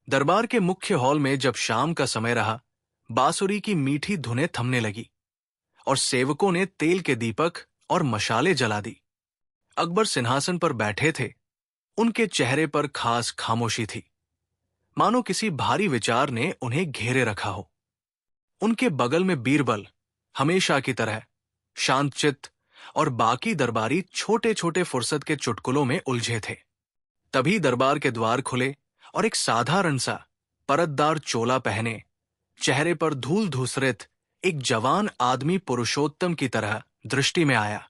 दरबार के मुख्य हॉल में जब शाम का समय रहा, बांसुरी की मीठी धुनें थमने लगी और सेवकों ने तेल के दीपक और मशाले जला दी। अकबर सिंहासन पर बैठे थे। उनके चेहरे पर खास खामोशी थी, मानो किसी भारी विचार ने उन्हें घेरे रखा हो। उनके बगल में बीरबल, हमेशा की तरह शांतचित्त, और बाकी दरबारी छोटे छोटे फुर्सत के चुटकुलों में उलझे थे। तभी दरबार के द्वार खुले और एक साधारण सा परतदार चोला पहने, चेहरे पर धूल धूसरित एक जवान आदमी पुरुषोत्तम की तरह दृष्टि में आया।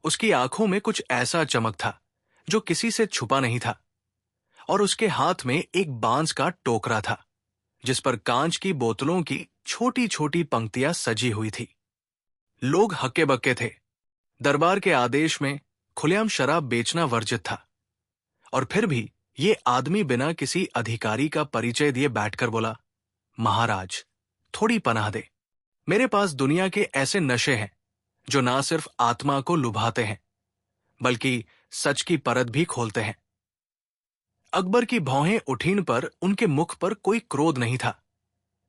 उसकी आंखों में कुछ ऐसा चमक था जो किसी से छुपा नहीं था, और उसके हाथ में एक बांस का टोकरा था जिस पर कांच की बोतलों की छोटी छोटी पंक्तियां सजी हुई थी। लोग हक्के बक्के थे। दरबार के आदेश में खुलेआम शराब बेचना वर्जित था, और फिर भी ये आदमी बिना किसी अधिकारी का परिचय दिए बैठकर बोला, महाराज, थोड़ी पनाह दे। मेरे पास दुनिया के ऐसे नशे हैं जो ना सिर्फ आत्मा को लुभाते हैं बल्कि सच की परत भी खोलते हैं। अकबर की भौहें उठीन पर उनके मुख पर कोई क्रोध नहीं था,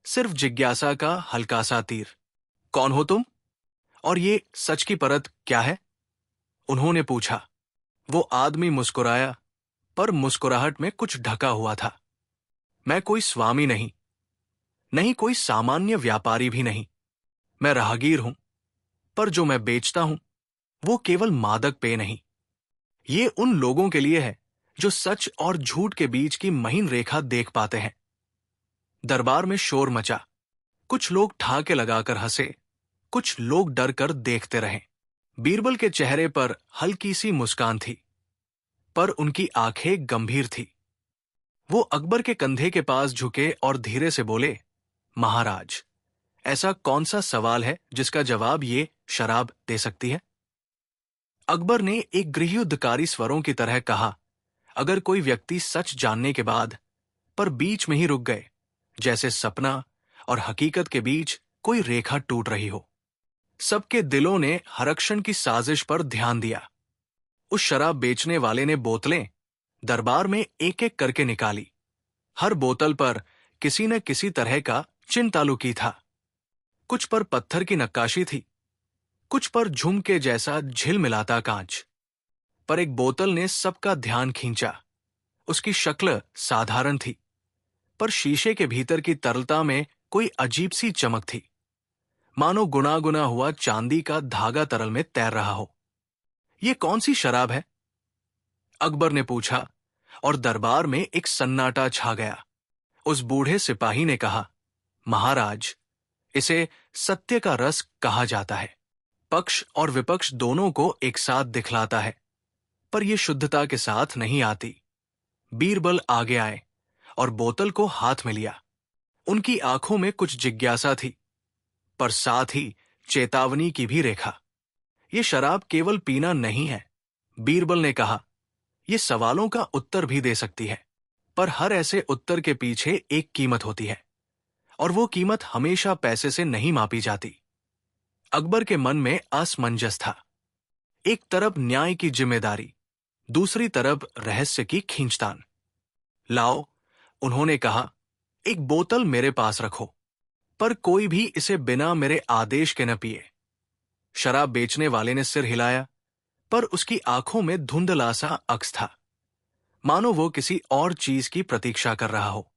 सिर्फ जिज्ञासा का हल्का सा तीर। कौन हो तुम, और ये सच की परत क्या है? उन्होंने पूछा। वो आदमी मुस्कुराया, पर मुस्कुराहट में कुछ ढका हुआ था। मैं कोई स्वामी नहीं, नहीं कोई सामान्य व्यापारी भी नहीं। मैं राहगीर हूं, पर जो मैं बेचता हूं वो केवल मादक पेय नहीं। ये उन लोगों के लिए है जो सच और झूठ के बीच की महीन रेखा देख पाते हैं। दरबार में शोर मचा। कुछ लोग ठहाके लगाकर हंसे, कुछ लोग डर कर देखते रहे। बीरबल के चेहरे पर हल्की सी मुस्कान थी, पर उनकी आंखें गंभीर थी। वो अकबर के कंधे के पास झुके और धीरे से बोले, महाराज, ऐसा कौन सा सवाल है जिसका जवाब ये शराब दे सकती है? अकबर ने एक गृहयुद्धकारी स्वरों की तरह कहा, अगर कोई व्यक्ति सच जानने के बाद पर बीच में ही रुक गए, जैसे सपना और हकीकत के बीच कोई रेखा टूट रही हो। सबके दिलों ने हरक्षण की साजिश पर ध्यान दिया। उस शराब बेचने वाले ने बोतलें दरबार में एक एक करके निकाली। हर बोतल पर किसी न किसी तरह का चिन्ह तालुकी था। कुछ पर पत्थर की नक्काशी थी, कुछ पर झुमके जैसा झिलमिलाता कांच। पर एक बोतल ने सबका ध्यान खींचा। उसकी शक्ल साधारण थी, पर शीशे के भीतर की तरलता में कोई अजीब सी चमक थी, मानो गुना हुआ चांदी का धागा तरल में तैर रहा हो। ये कौन सी शराब है? अकबर ने पूछा, और दरबार में एक सन्नाटा छा गया। उस बूढ़े सिपाही ने कहा, महाराज, इसे सत्य का रस कहा जाता है। पक्ष और विपक्ष दोनों को एक साथ दिखलाता है, पर यह शुद्धता के साथ नहीं आती। बीरबल आगे आए और बोतल को हाथ में लिया। उनकी आंखों में कुछ जिज्ञासा थी, पर साथ ही चेतावनी की भी रेखा। यह शराब केवल पीना नहीं है, बीरबल ने कहा, यह सवालों का उत्तर भी दे सकती है। पर हर ऐसे उत्तर के पीछे एक कीमत होती है, और वो कीमत हमेशा पैसे से नहीं मापी जाती। अकबर के मन में असमंजस था। एक तरफ न्याय की जिम्मेदारी, दूसरी तरफ रहस्य की खींचतान। लाओ, उन्होंने कहा, एक बोतल मेरे पास रखो, पर कोई भी इसे बिना मेरे आदेश के न पिए। शराब बेचने वाले ने सिर हिलाया, पर उसकी आंखों में धुंधला सा अक्स था, मानो वो किसी और चीज की प्रतीक्षा कर रहा हो।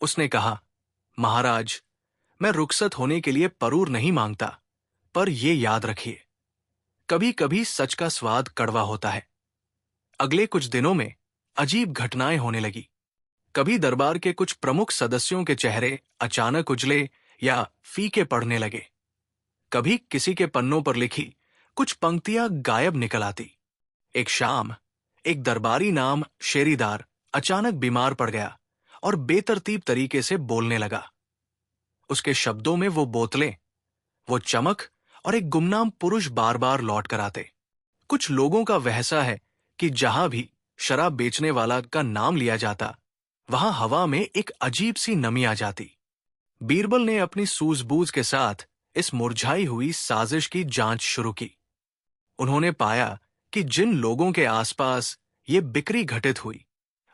उसने कहा, महाराज, मैं रुखसत होने के लिए परूर नहीं मांगता, पर यह याद रखिए, कभी कभी सच का स्वाद कड़वा होता है। अगले कुछ दिनों में अजीब घटनाएं होने लगी। कभी दरबार के कुछ प्रमुख सदस्यों के चेहरे अचानक उजले या फीके पड़ने लगे। कभी किसी के पन्नों पर लिखी कुछ पंक्तियां गायब निकल आती। एक शाम एक दरबारी नाम शेरीदार अचानक बीमार पड़ गया और बेतरतीब तरीके से बोलने लगा। उसके शब्दों में वो बोतलें, वो चमक और एक गुमनाम पुरुष बार बार लौट कर आते। कुछ लोगों का वहसा है कि जहां भी शराब बेचने वाला का नाम लिया जाता, वहां हवा में एक अजीब सी नमी आ जाती। बीरबल ने अपनी सूझबूझ के साथ इस मुरझाई हुई साजिश की जांच शुरू की। उन्होंने पाया कि जिन लोगों के आसपास ये बिक्री घटित हुई,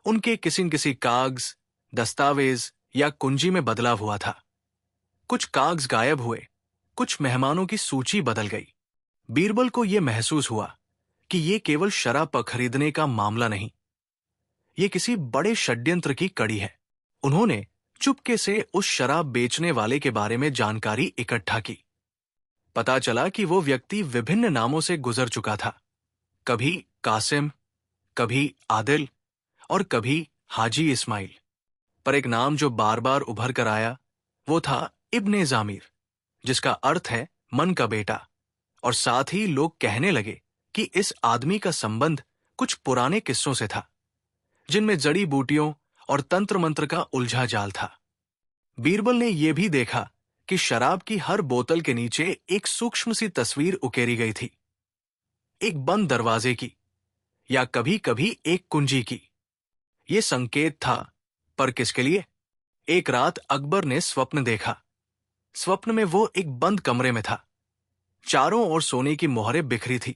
उनके किसी न किसी कागज, दस्तावेज या कुंजी में बदलाव हुआ था। कुछ कागज गायब हुए, कुछ मेहमानों की सूची बदल गई। बीरबल को यह महसूस हुआ कि यह केवल शराब खरीदने का मामला नहीं, ये किसी बड़े षड्यंत्र की कड़ी है। उन्होंने चुपके से उस शराब बेचने वाले के बारे में जानकारी इकट्ठा की। पता चला कि वो व्यक्ति विभिन्न नामों से गुजर चुका था, कभी कासिम, कभी आदिल और कभी हाजी इस्माइल। पर एक नाम जो बार बार उभर कर आया वो था इब्ने जामिर, जिसका अर्थ है मन का बेटा। और साथ ही लोग कहने लगे कि इस आदमी का संबंध कुछ पुराने किस्सों से था, जिनमें जड़ी बूटियों और तंत्र मंत्र का उलझा जाल था। बीरबल ने यह भी देखा कि शराब की हर बोतल के नीचे एक सूक्ष्म सी तस्वीर उकेरी गई थी, एक बंद दरवाजे की या कभी कभी एक कुंजी की। यह संकेत था, पर किसके लिए? एक रात अकबर ने स्वप्न देखा। स्वप्न में वो एक बंद कमरे में था। चारों ओर सोने की मोहरें बिखरी थी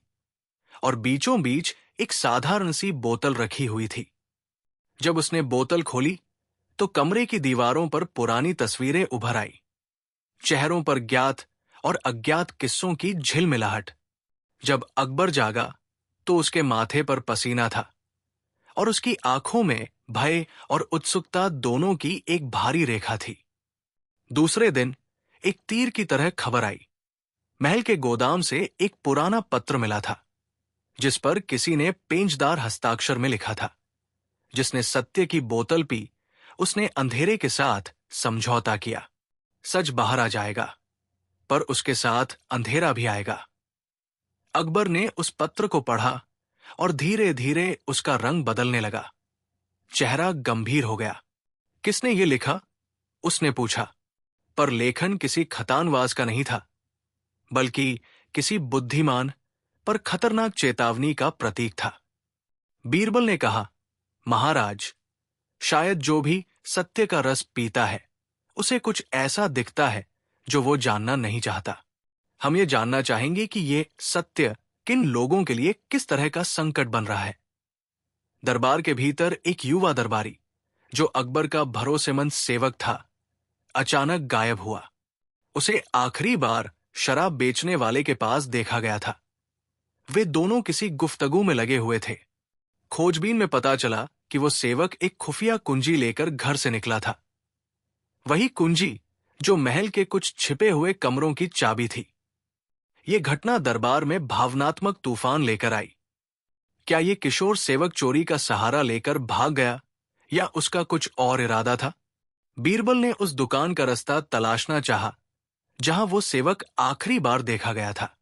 और बीचों बीच एक साधारण सी बोतल रखी हुई थी। जब उसने बोतल खोली तो कमरे की दीवारों पर पुरानी तस्वीरें उभर आई, चेहरों पर ज्ञात और अज्ञात किस्सों की झिलमिलाहट। जब अकबर जागा तो उसके माथे पर पसीना था और उसकी आंखों में भय और उत्सुकता दोनों की एक भारी रेखा थी। दूसरे दिन एक तीर की तरह खबर आई। महल के गोदाम से एक पुराना पत्र मिला था, जिस पर किसी ने पेंचदार हस्ताक्षर में लिखा था, जिसने सत्य की बोतल पी उसने अंधेरे के साथ समझौता किया। सच बाहर आ जाएगा, पर उसके साथ अंधेरा भी आएगा। अकबर ने उस पत्र को पढ़ा और धीरे धीरे उसका रंग बदलने लगा। चेहरा गंभीर हो गया। किसने ये लिखा? उसने पूछा। पर लेखन किसी खतानवाज का नहीं था, बल्कि किसी बुद्धिमान पर खतरनाक चेतावनी का प्रतीक था। बीरबल ने कहा, महाराज, शायद जो भी सत्य का रस पीता है उसे कुछ ऐसा दिखता है जो वो जानना नहीं चाहता। हम ये जानना चाहेंगे कि ये सत्य किन लोगों के लिए किस तरह का संकट बन रहा है। दरबार के भीतर एक युवा दरबारी, जो अकबर का भरोसेमंद सेवक था, अचानक गायब हुआ। उसे आखिरी बार शराब बेचने वाले के पास देखा गया था। वे दोनों किसी गुफ्तगू में लगे हुए थे। खोजबीन में पता चला कि वो सेवक एक खुफिया कुंजी लेकर घर से निकला था, वही कुंजी जो महल के कुछ छिपे हुए कमरों की चाबी थी। ये घटना दरबार में भावनात्मक तूफान लेकर आई। क्या ये किशोर सेवक चोरी का सहारा लेकर भाग गया या उसका कुछ और इरादा था? बीरबल ने उस दुकान का रास्ता तलाशना चाहा जहां वो सेवक आखिरी बार देखा गया था।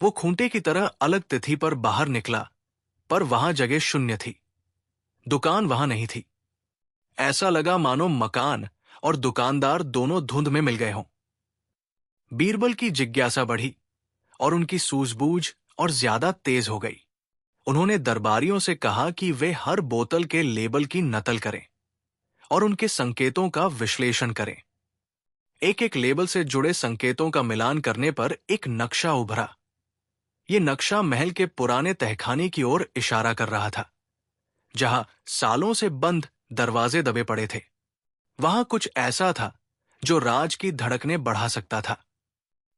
वो खूंटे की तरह अलग तिथि पर बाहर निकला, पर वहां जगह शून्य थी। दुकान वहां नहीं थी। ऐसा लगा मानो मकान और दुकानदार दोनों धुंध में मिल गए हों। बीरबल की जिज्ञासा बढ़ी और उनकी सूझबूझ और ज्यादा तेज हो गई। उन्होंने दरबारियों से कहा कि वे हर बोतल के लेबल की नकल करें और उनके संकेतों का विश्लेषण करें। एक एक लेबल से जुड़े संकेतों का मिलान करने पर एक नक्शा उभरा। यह नक्शा महल के पुराने तहखाने की ओर इशारा कर रहा था, जहां सालों से बंद दरवाजे दबे पड़े थे। वहां कुछ ऐसा था जो राज की धड़कनें बढ़ा सकता था।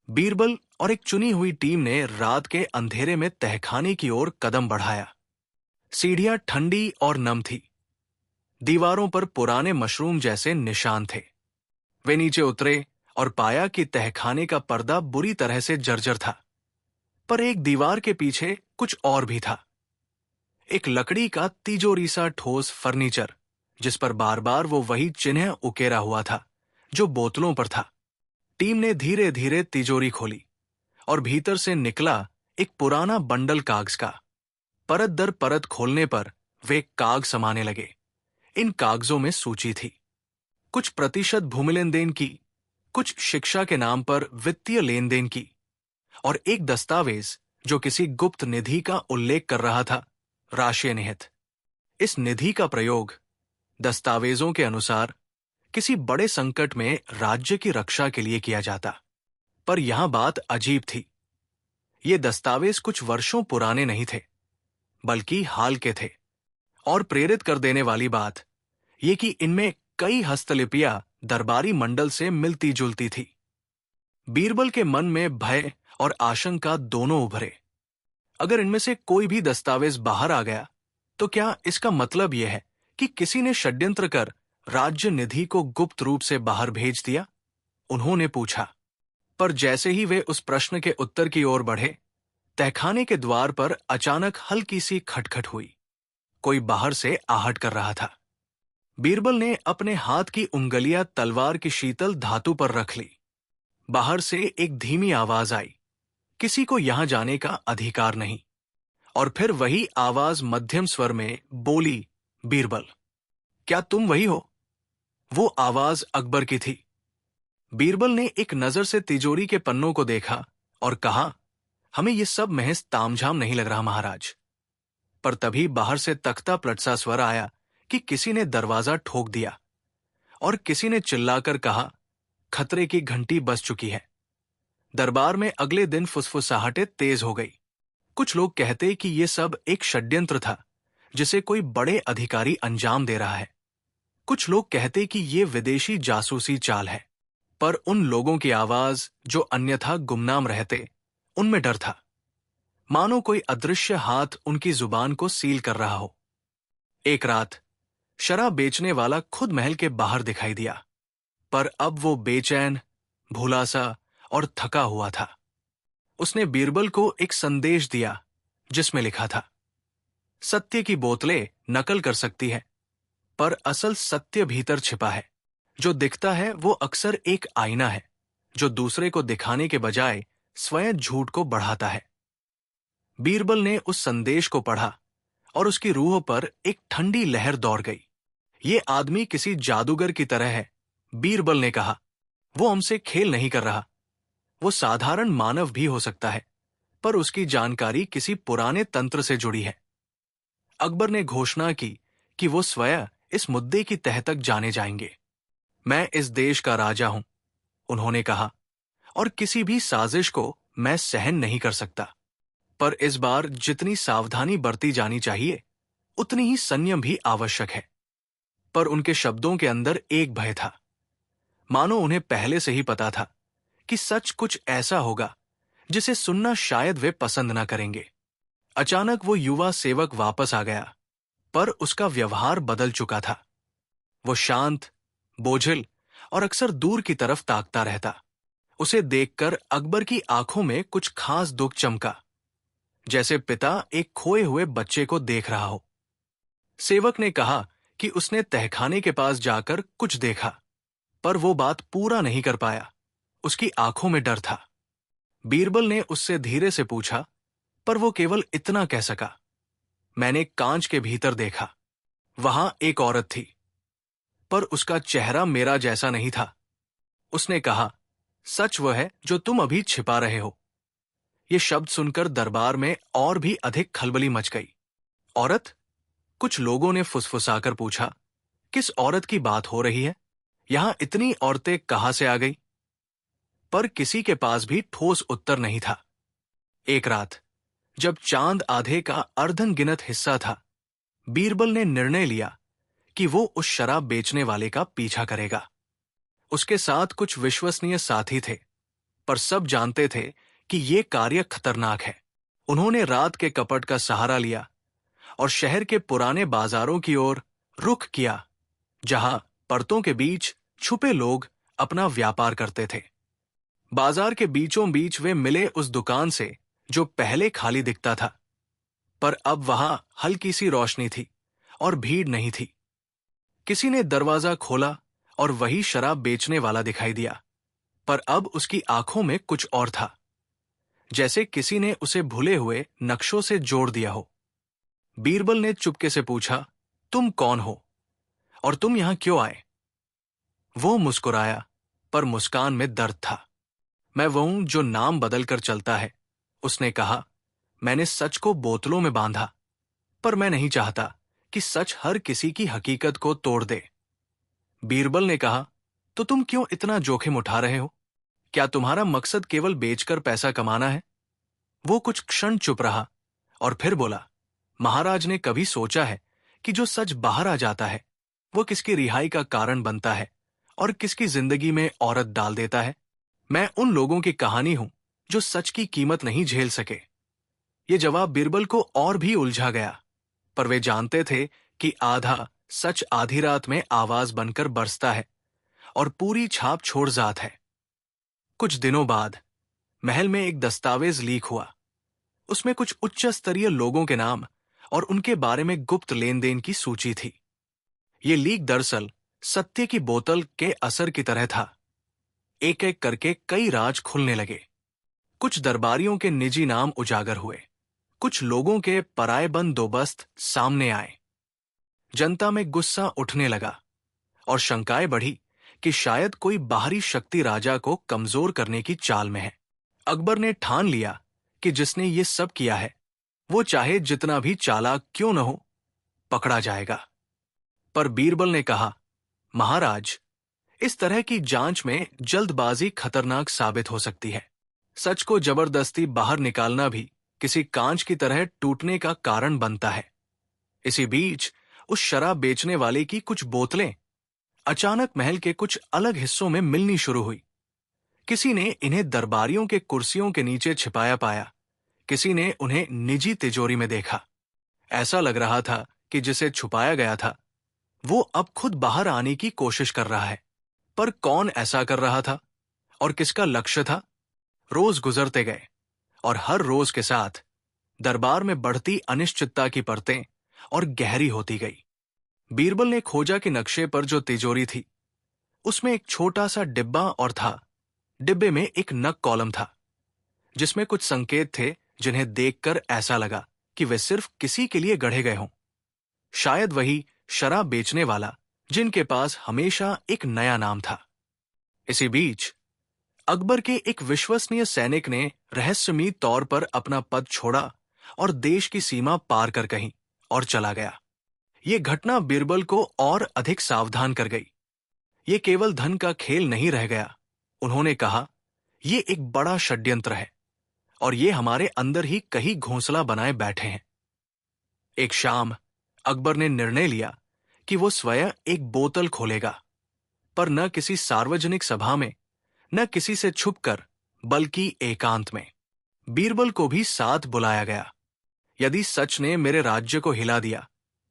बीरबल और एक चुनी हुई टीम ने रात के अंधेरे में तहखाने की ओर कदम बढ़ाया। सीढ़ियां ठंडी और नम थी। दीवारों पर पुराने मशरूम जैसे निशान थे। वे नीचे उतरे और पाया कि तहखाने का पर्दा बुरी तरह से जर्जर था, पर एक दीवार के पीछे कुछ और भी था। एक लकड़ी का तिजोरी सा ठोस फर्नीचर, जिस पर बार बार वो वही चिन्ह उकेरा हुआ था जो बोतलों पर था। टीम ने धीरे धीरे तिजोरी खोली और भीतर से निकला एक पुराना बंडल कागज का। परत दर परत खोलने पर वे कागज समाने लगे। इन कागजों में सूची थी, कुछ प्रतिशत भूमि लेन देन की, कुछ शिक्षा के नाम पर वित्तीय लेन देन की, और एक दस्तावेज जो किसी गुप्त निधि का उल्लेख कर रहा था, राशि निहित। इस निधि का प्रयोग दस्तावेजों के अनुसार किसी बड़े संकट में राज्य की रक्षा के लिए किया जाता। पर यहां बात अजीब थी। ये दस्तावेज कुछ वर्षों पुराने नहीं थे, बल्कि हाल के थे। और प्रेरित कर देने वाली बात यह कि इनमें कई हस्तलिपियां दरबारी मंडल से मिलती जुलती थी। बीरबल के मन में भय और आशंका दोनों उभरे। अगर इनमें से कोई भी दस्तावेज बाहर आ गया तो क्या इसका मतलब यह है कि किसी ने षड्यंत्र कर राज्य निधि को गुप्त रूप से बाहर भेज दिया? उन्होंने पूछा। पर जैसे ही वे उस प्रश्न के उत्तर की ओर बढ़े, तहखाने के द्वार पर अचानक हल्की सी खटखट हुई। कोई बाहर से आहट कर रहा था। बीरबल ने अपने हाथ की उंगलियां तलवार की शीतल धातु पर रख ली। बाहर से एक धीमी आवाज आई, किसी को यहां जाने का अधिकार नहीं। और फिर वही आवाज मध्यम स्वर में बोली, बीरबल, क्या तुम वही हो? वो आवाज अकबर की थी। बीरबल ने एक नजर से तिजोरी के पन्नों को देखा और कहा, हमें यह सब महज तामझाम नहीं लग रहा महाराज। पर तभी बाहर से तख्ता पलट सा स्वर आया कि किसी ने दरवाजा ठोक दिया और किसी ने चिल्लाकर कहा, खतरे की घंटी बज चुकी है। दरबार में अगले दिन फुसफुसाहटें तेज हो गई। कुछ लोग कहते कि यह सब एक षड्यंत्र था जिसे कोई बड़े अधिकारी अंजाम दे रहा है। कुछ लोग कहते कि यह विदेशी जासूसी चाल है। पर उन लोगों की आवाज जो अन्यथा गुमनाम रहते, उनमें डर था, मानो कोई अदृश्य हाथ उनकी जुबान को सील कर रहा हो। एक रात शराब बेचने वाला खुद महल के बाहर दिखाई दिया, पर अब वो बेचैन, भूलासा और थका हुआ था। उसने बीरबल को एक संदेश दिया जिसमें लिखा था, सत्य की बोतलें नकल कर सकती है, पर असल सत्य भीतर छिपा है। जो दिखता है वो अक्सर एक आईना है जो दूसरे को दिखाने के बजाय स्वयं झूठ को बढ़ाता है। बीरबल ने उस संदेश को पढ़ा और उसकी रूह पर एक ठंडी लहर दौड़ गई। ये आदमी किसी जादूगर की तरह है, बीरबल ने कहा। वो हमसे खेल नहीं कर रहा। वो साधारण मानव भी हो सकता है, पर उसकी जानकारी किसी पुराने तंत्र से जुड़ी है। अकबर ने घोषणा की कि वो स्वयं इस मुद्दे की तह तक जाने जाएंगे। मैं इस देश का राजा हूं, उन्होंने कहा, और किसी भी साजिश को मैं सहन नहीं कर सकता। पर इस बार जितनी सावधानी बरती जानी चाहिए, उतनी ही संयम भी आवश्यक है। पर उनके शब्दों के अंदर एक भय था, मानो उन्हें पहले से ही पता था कि सच कुछ ऐसा होगा जिसे सुनना शायद वे पसंद न करेंगे। अचानक वो युवा सेवक वापस आ गया, पर उसका व्यवहार बदल चुका था। वो शांत, बोझिल और अक्सर दूर की तरफ ताकता रहता। उसे देखकर अकबर की आंखों में कुछ खास दुख चमका, जैसे पिता एक खोए हुए बच्चे को देख रहा हो। सेवक ने कहा कि उसने तहखाने के पास जाकर कुछ देखा, पर वो बात पूरा नहीं कर पाया। उसकी आंखों में डर था। बीरबल ने उससे धीरे से पूछा, पर वो केवल इतना कह सका, मैंने कांच के भीतर देखा। वहां एक औरत थी, पर उसका चेहरा मेरा जैसा नहीं था। उसने कहा, सच वह है जो तुम अभी छिपा रहे हो। ये शब्द सुनकर दरबार में और भी अधिक खलबली मच गई। औरत? कुछ लोगों ने फुसफुसाकर पूछा, किस औरत की बात हो रही है? यहां इतनी औरतें कहां से आ गई? पर किसी के पास भी ठोस उत्तर नहीं था। एक रात जब चांद आधे का अर्धन-गिनत हिस्सा था, बीरबल ने निर्णय लिया कि वो उस शराब बेचने वाले का पीछा करेगा। उसके साथ कुछ विश्वसनीय साथी थे, पर सब जानते थे कि ये कार्य खतरनाक है। उन्होंने रात के कपट का सहारा लिया और शहर के पुराने बाजारों की ओर रुख किया, जहां परतों के बीच छुपे लोग अपना व्यापार करते थे। बाजार के बीचों बीच वे मिले उस दुकान से जो पहले खाली दिखता था, पर अब वहां हल्की सी रोशनी थी और भीड़ नहीं थी। किसी ने दरवाजा खोला और वही शराब बेचने वाला दिखाई दिया, पर अब उसकी आंखों में कुछ और था, जैसे किसी ने उसे भुले हुए नक्शों से जोड़ दिया हो। बीरबल ने चुपके से पूछा, तुम कौन हो और तुम यहां क्यों आए? वो मुस्कुराया, पर मुस्कान में दर्द था। मैं वो हूं जो नाम बदलकर चलता है, उसने कहा। मैंने सच को बोतलों में बांधा, पर मैं नहीं चाहता कि सच हर किसी की हकीकत को तोड़ दे। बीरबल ने कहा, तो तुम क्यों इतना जोखिम उठा रहे हो? क्या तुम्हारा मकसद केवल बेचकर पैसा कमाना है? वो कुछ क्षण चुप रहा और फिर बोला, महाराज ने कभी सोचा है कि जो सच बाहर आ जाता है वो किसकी रिहाई का कारण बनता है और किसकी जिंदगी में औरत डाल देता है। मैं उन लोगों की कहानी हूं जो सच की कीमत नहीं झेल सके। ये जवाब बीरबल को और भी उलझा गया, पर वे जानते थे कि आधा सच आधी रात में आवाज बनकर बरसता है और पूरी छाप छोड़ जात है। कुछ दिनों बाद महल में एक दस्तावेज लीक हुआ। उसमें कुछ उच्च स्तरीय लोगों के नाम और उनके बारे में गुप्त लेन देन की सूची थी। ये लीक दरअसल सत्य की बोतल के असर की तरह था। एक एक करके कई राज खुलने लगे। कुछ दरबारियों के निजी नाम उजागर हुए, कुछ लोगों के पराए बंदोबस्त सामने आए। जनता में गुस्सा उठने लगा और शंकाएं बढ़ी कि शायद कोई बाहरी शक्ति राजा को कमजोर करने की चाल में है। अकबर ने ठान लिया कि जिसने ये सब किया है वो चाहे जितना भी चालाक क्यों न हो, पकड़ा जाएगा। पर बीरबल ने कहा, महाराज, इस तरह की जांच में जल्दबाजी खतरनाक साबित हो सकती है। सच को जबरदस्ती बाहर निकालना भी किसी कांच की तरह टूटने का कारण बनता है। इसी बीच उस शराब बेचने वाले की कुछ बोतलें अचानक महल के कुछ अलग हिस्सों में मिलनी शुरू हुई। किसी ने इन्हें दरबारियों के कुर्सियों के नीचे छिपाया पाया, किसी ने उन्हें निजी तिजोरी में देखा। ऐसा लग रहा था कि जिसे छुपाया गया था वो अब खुद बाहर आने की कोशिश कर रहा है। पर कौन ऐसा कर रहा था और किसका लक्ष्य था? रोज गुजरते गए और हर रोज के साथ दरबार में बढ़ती अनिश्चितता की परतें और गहरी होती गई। बीरबल ने खोजा कि नक्शे पर जो तिजोरी थी उसमें एक छोटा सा डिब्बा और था। डिब्बे में एक नक कॉलम था जिसमें कुछ संकेत थे जिन्हें देखकर ऐसा लगा कि वे सिर्फ किसी के लिए गढ़े गए हों। शायद वही शराब बेचने वाला जिनके पास हमेशा एक नया नाम था। इसी बीच अकबर के एक विश्वसनीय सैनिक ने रहस्यमयी तौर पर अपना पद छोड़ा और देश की सीमा पार कर कहीं और चला गया। ये घटना बीरबल को और अधिक सावधान कर गई। ये केवल धन का खेल नहीं रह गया। उन्होंने कहा, ये एक बड़ा षड्यंत्र है और ये हमारे अंदर ही कहीं घोंसला बनाए बैठे हैं। एक शाम अकबर ने निर्णय लिया कि वो स्वयं एक बोतल खोलेगा, पर न किसी सार्वजनिक सभा में, न किसी से छुपकर, बल्कि एकांत में। बीरबल को भी साथ बुलाया गया। यदि सच ने मेरे राज्य को हिला दिया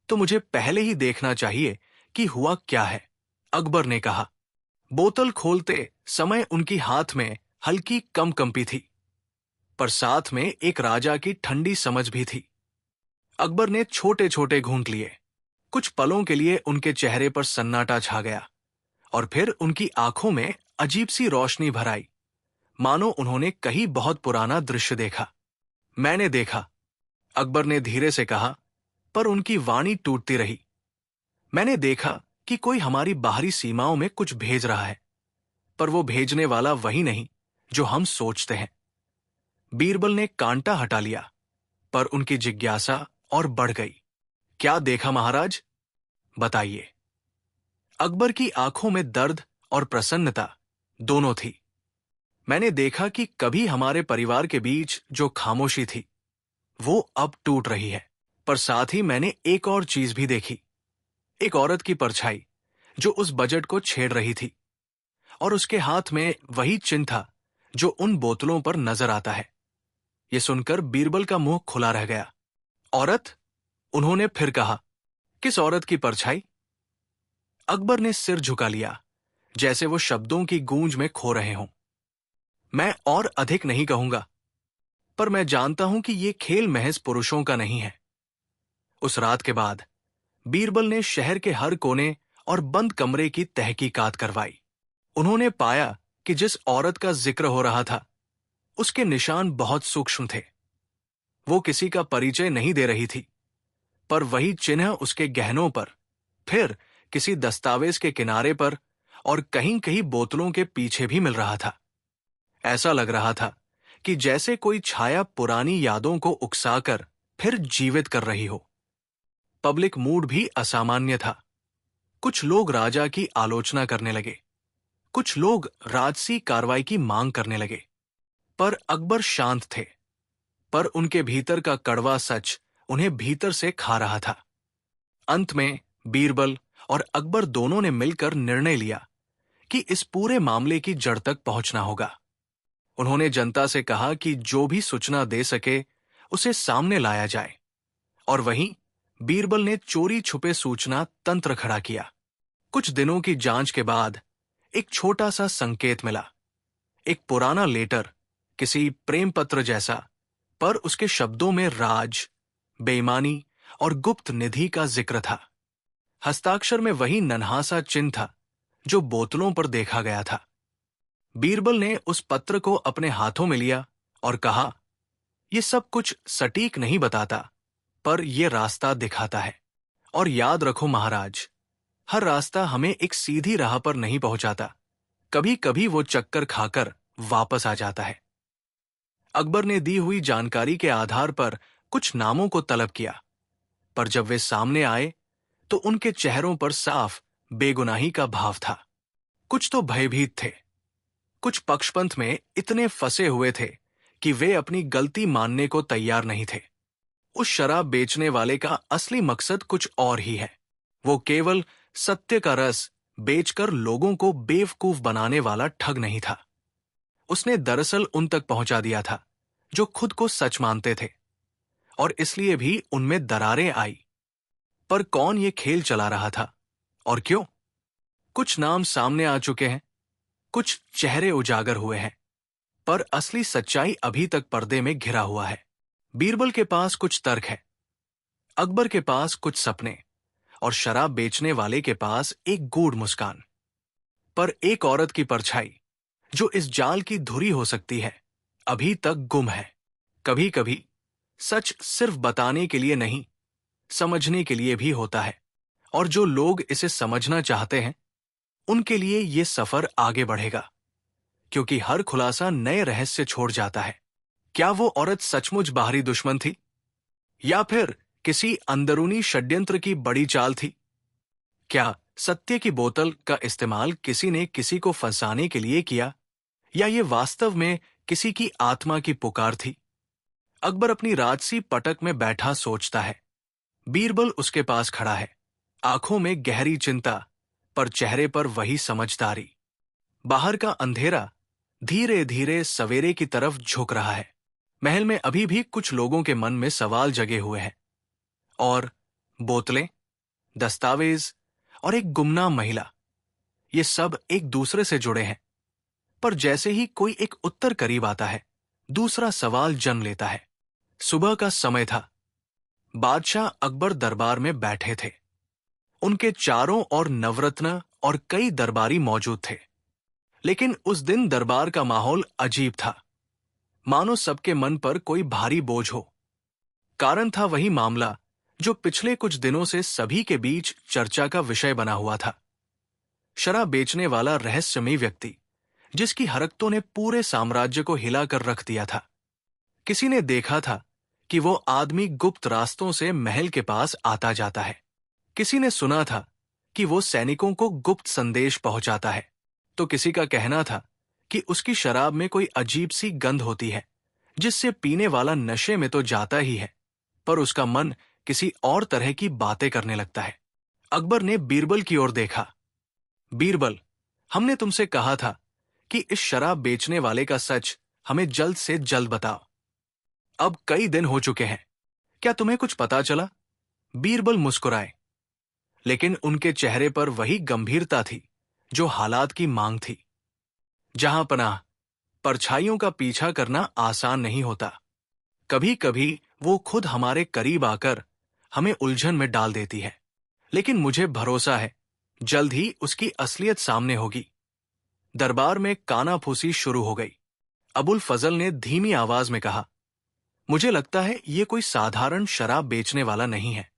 तो मुझे पहले ही देखना चाहिए कि हुआ क्या है, अकबर ने कहा। बोतल खोलते समय उनकी हाथ में हल्की कंपी थी, पर साथ में एक राजा की ठंडी समझ भी थी। अकबर ने छोटे छोटे घूंट लिए। कुछ पलों के लिए उनके चेहरे पर सन्नाटा छा गया और फिर उनकी आंखों में अजीब सी रोशनी भर आई, मानो उन्होंने कहीं बहुत पुराना दृश्य देखा। मैंने देखा, अकबर ने धीरे से कहा, पर उनकी वाणी टूटती रही। मैंने देखा कि कोई हमारी बाहरी सीमाओं में कुछ भेज रहा है, पर वो भेजने वाला वही नहीं जो हम सोचते हैं। बीरबल ने कांटा हटा लिया, पर उनकी जिज्ञासा और बढ़ गई। क्या देखा महाराज? बताइए। अकबर की आंखों में दर्द और प्रसन्नता दोनों थी। मैंने देखा कि कभी हमारे परिवार के बीच जो खामोशी थी वो अब टूट रही है, पर साथ ही मैंने एक और चीज भी देखी। एक औरत की परछाई जो उस बजट को छेड़ रही थी, और उसके हाथ में वही चिन्ह था जो उन बोतलों पर नजर आता है। यह सुनकर बीरबल का मुंह खुला रह गया। औरत? उन्होंने फिर कहा। किस औरत की परछाई? अकबर ने सिर झुका लिया, जैसे वो शब्दों की गूंज में खो रहे हों। मैं और अधिक नहीं कहूंगा, पर मैं जानता हूं कि ये खेल महज पुरुषों का नहीं है। उस रात के बाद बीरबल ने शहर के हर कोने और बंद कमरे की तहकीकात करवाई। उन्होंने पाया कि जिस औरत का जिक्र हो रहा था उसके निशान बहुत सूक्ष्म थे। वो किसी का परिचय नहीं दे रही थी, पर वही चिन्ह उसके गहनों पर, फिर किसी दस्तावेज के किनारे पर और कहीं कहीं बोतलों के पीछे भी मिल रहा था। ऐसा लग रहा था कि जैसे कोई छाया पुरानी यादों को उकसाकर फिर जीवित कर रही हो। पब्लिक मूड भी असामान्य था। कुछ लोग राजा की आलोचना करने लगे, कुछ लोग राजसी कार्रवाई की मांग करने लगे, पर अकबर शांत थे। पर उनके भीतर का कड़वा सच उन्हें भीतर से खा रहा था। अंत में बीरबल और अकबर दोनों ने मिलकर निर्णय लिया कि इस पूरे मामले की जड़ तक पहुंचना होगा। उन्होंने जनता से कहा कि जो भी सूचना दे सके उसे सामने लाया जाए, और वहीं बीरबल ने चोरी छुपे सूचना तंत्र खड़ा किया। कुछ दिनों की जांच के बाद एक छोटा सा संकेत मिला। एक पुराना लेटर, किसी प्रेम पत्र जैसा, पर उसके शब्दों में राज, बेईमानी और गुप्त निधि का जिक्र था। हस्ताक्षर में वही नन्हा-सा चिन्ह था जो बोतलों पर देखा गया था। बीरबल ने उस पत्र को अपने हाथों में लिया और कहा, यह सब कुछ सटीक नहीं बताता, पर यह रास्ता दिखाता है। और याद रखो महाराज, हर रास्ता हमें एक सीधी राह पर नहीं पहुंचाता, कभी कभी वो चक्कर खाकर वापस आ जाता है। अकबर ने दी हुई जानकारी के आधार पर कुछ नामों को तलब किया, पर जब वे सामने आए तो उनके चेहरों पर साफ बेगुनाही का भाव था। कुछ तो भयभीत थे, कुछ पक्षपंथ में इतने फंसे हुए थे कि वे अपनी गलती मानने को तैयार नहीं थे। उस शराब बेचने वाले का असली मकसद कुछ और ही है। वो केवल सत्य का रस बेचकर लोगों को बेवकूफ बनाने वाला ठग नहीं था। उसने दरअसल उन तक पहुंचा दिया था जो खुद को सच मानते थे, और इसलिए भी उनमें दरारें आई। पर कौन ये खेल चला रहा था और क्यों? कुछ नाम सामने आ चुके हैं, कुछ चेहरे उजागर हुए हैं, पर असली सच्चाई अभी तक पर्दे में घिरा हुआ है। बीरबल के पास कुछ तर्क है, अकबर के पास कुछ सपने, और शराब बेचने वाले के पास एक गूढ़ मुस्कान। पर एक औरत की परछाई, जो इस जाल की धुरी हो सकती है, अभी तक गुम है। कभी कभी सच सिर्फ बताने के लिए नहीं, समझने के लिए भी होता है, और जो लोग इसे समझना चाहते हैं उनके लिए ये सफर आगे बढ़ेगा, क्योंकि हर खुलासा नए रहस्य छोड़ जाता है। क्या वो औरत सचमुच बाहरी दुश्मन थी, या फिर किसी अंदरूनी षड्यंत्र की बड़ी चाल थी? क्या सत्य की बोतल का इस्तेमाल किसी ने किसी को फंसाने के लिए किया, या ये वास्तव में किसी की आत्मा की पुकार थी? अकबर अपनी राजसी पटक में बैठा सोचता है। बीरबल उसके पास खड़ा है, आंखों में गहरी चिंता, पर चेहरे पर वही समझदारी। बाहर का अंधेरा धीरे धीरे सवेरे की तरफ झुक रहा है। महल में अभी भी कुछ लोगों के मन में सवाल जगे हुए हैं, और बोतलें, दस्तावेज और एक गुमनाम महिला, ये सब एक दूसरे से जुड़े हैं। पर जैसे ही कोई एक उत्तर करीब आता है, दूसरा सवाल जन्म लेता है। सुबह का समय था। बादशाह अकबर दरबार में बैठे थे। उनके चारों ओर नवरत्न और कई दरबारी मौजूद थे। लेकिन उस दिन दरबार का माहौल अजीब था, मानो सबके मन पर कोई भारी बोझ हो। कारण था वही मामला जो पिछले कुछ दिनों से सभी के बीच चर्चा का विषय बना हुआ था। शराब बेचने वाला रहस्यमयी व्यक्ति, जिसकी हरकतों ने पूरे साम्राज्य को हिलाकर रख दिया था। किसी ने देखा था कि वो आदमी गुप्त रास्तों से महल के पास आता जाता है। किसी ने सुना था कि वो सैनिकों को गुप्त संदेश पहुंचाता है, तो किसी का कहना था कि उसकी शराब में कोई अजीब सी गंध होती है, जिससे पीने वाला नशे में तो जाता ही है, पर उसका मन किसी और तरह की बातें करने लगता है। अकबर ने बीरबल की ओर देखा। बीरबल, हमने तुमसे कहा था कि इस शराब बेचने वाले का सच हमें जल्द से जल्द बताओ। अब कई दिन हो चुके हैं, क्या तुम्हें कुछ पता चला? बीरबल मुस्कुराए, लेकिन उनके चेहरे पर वही गंभीरता थी जो हालात की मांग थी। जहां पनाह, परछाइयों का पीछा करना आसान नहीं होता। कभी कभी वो खुद हमारे करीब आकर हमें उलझन में डाल देती है, लेकिन मुझे भरोसा है जल्द ही उसकी असलियत सामने होगी। दरबार में कानाफूसी शुरू हो गई। अबुल फजल ने धीमी आवाज में कहा, मुझे लगता है ये कोई साधारण शराब बेचने वाला नहीं है,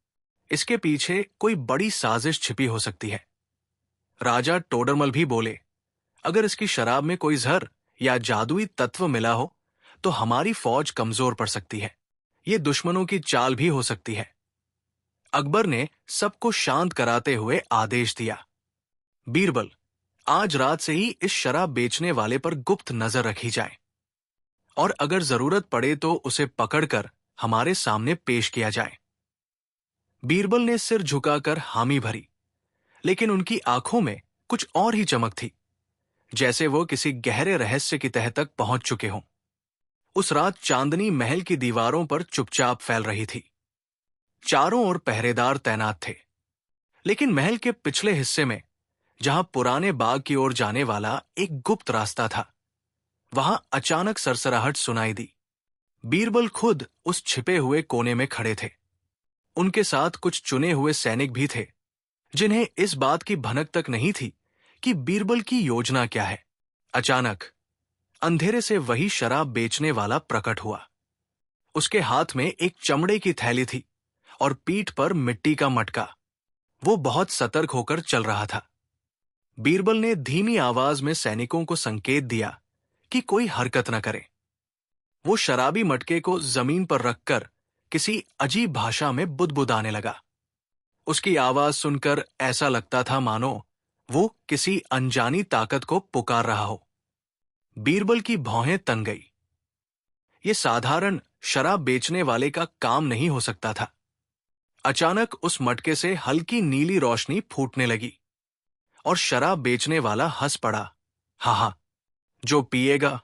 इसके पीछे कोई बड़ी साजिश छिपी हो सकती है। राजा टोडरमल भी बोले, अगर इसकी शराब में कोई जहर या जादुई तत्व मिला हो तो हमारी फौज कमजोर पड़ सकती है। ये दुश्मनों की चाल भी हो सकती है। अकबर ने सबको शांत कराते हुए आदेश दिया, बीरबल, आज रात से ही इस शराब बेचने वाले पर गुप्त नजर रखी जाए, और अगर जरूरत पड़े तो उसे पकड़कर हमारे सामने पेश किया जाए। बीरबल ने सिर झुकाकर हामी भरी, लेकिन उनकी आंखों में कुछ और ही चमक थी, जैसे वो किसी गहरे रहस्य की तह तक पहुंच चुके हों। उस रात चांदनी महल की दीवारों पर चुपचाप फैल रही थी। चारों ओर पहरेदार तैनात थे, लेकिन महल के पिछले हिस्से में, जहां पुराने बाग की ओर जाने वाला एक गुप्त रास्ता था, वहां अचानक सरसराहट सुनाई दी। बीरबल खुद उस छिपे हुए कोने में खड़े थे। उनके साथ कुछ चुने हुए सैनिक भी थे, जिन्हें इस बात की भनक तक नहीं थी कि बीरबल की योजना क्या है। अचानक अंधेरे से वही शराब बेचने वाला प्रकट हुआ। उसके हाथ में एक चमड़े की थैली थी और पीठ पर मिट्टी का मटका। वो बहुत सतर्क होकर चल रहा था। बीरबल ने धीमी आवाज में सैनिकों को संकेत दिया कि कोई हरकत न करे। वो शराबी मटके को जमीन पर रखकर किसी अजीब भाषा में बुदबुदाने लगा। उसकी आवाज सुनकर ऐसा लगता था मानो वो किसी अनजानी ताकत को पुकार रहा हो। बीरबल की भौहें तन गई। ये साधारण शराब बेचने वाले का काम नहीं हो सकता था। अचानक उस मटके से हल्की नीली रोशनी फूटने लगी और शराब बेचने वाला हंस पड़ा। हा, जो पिएगा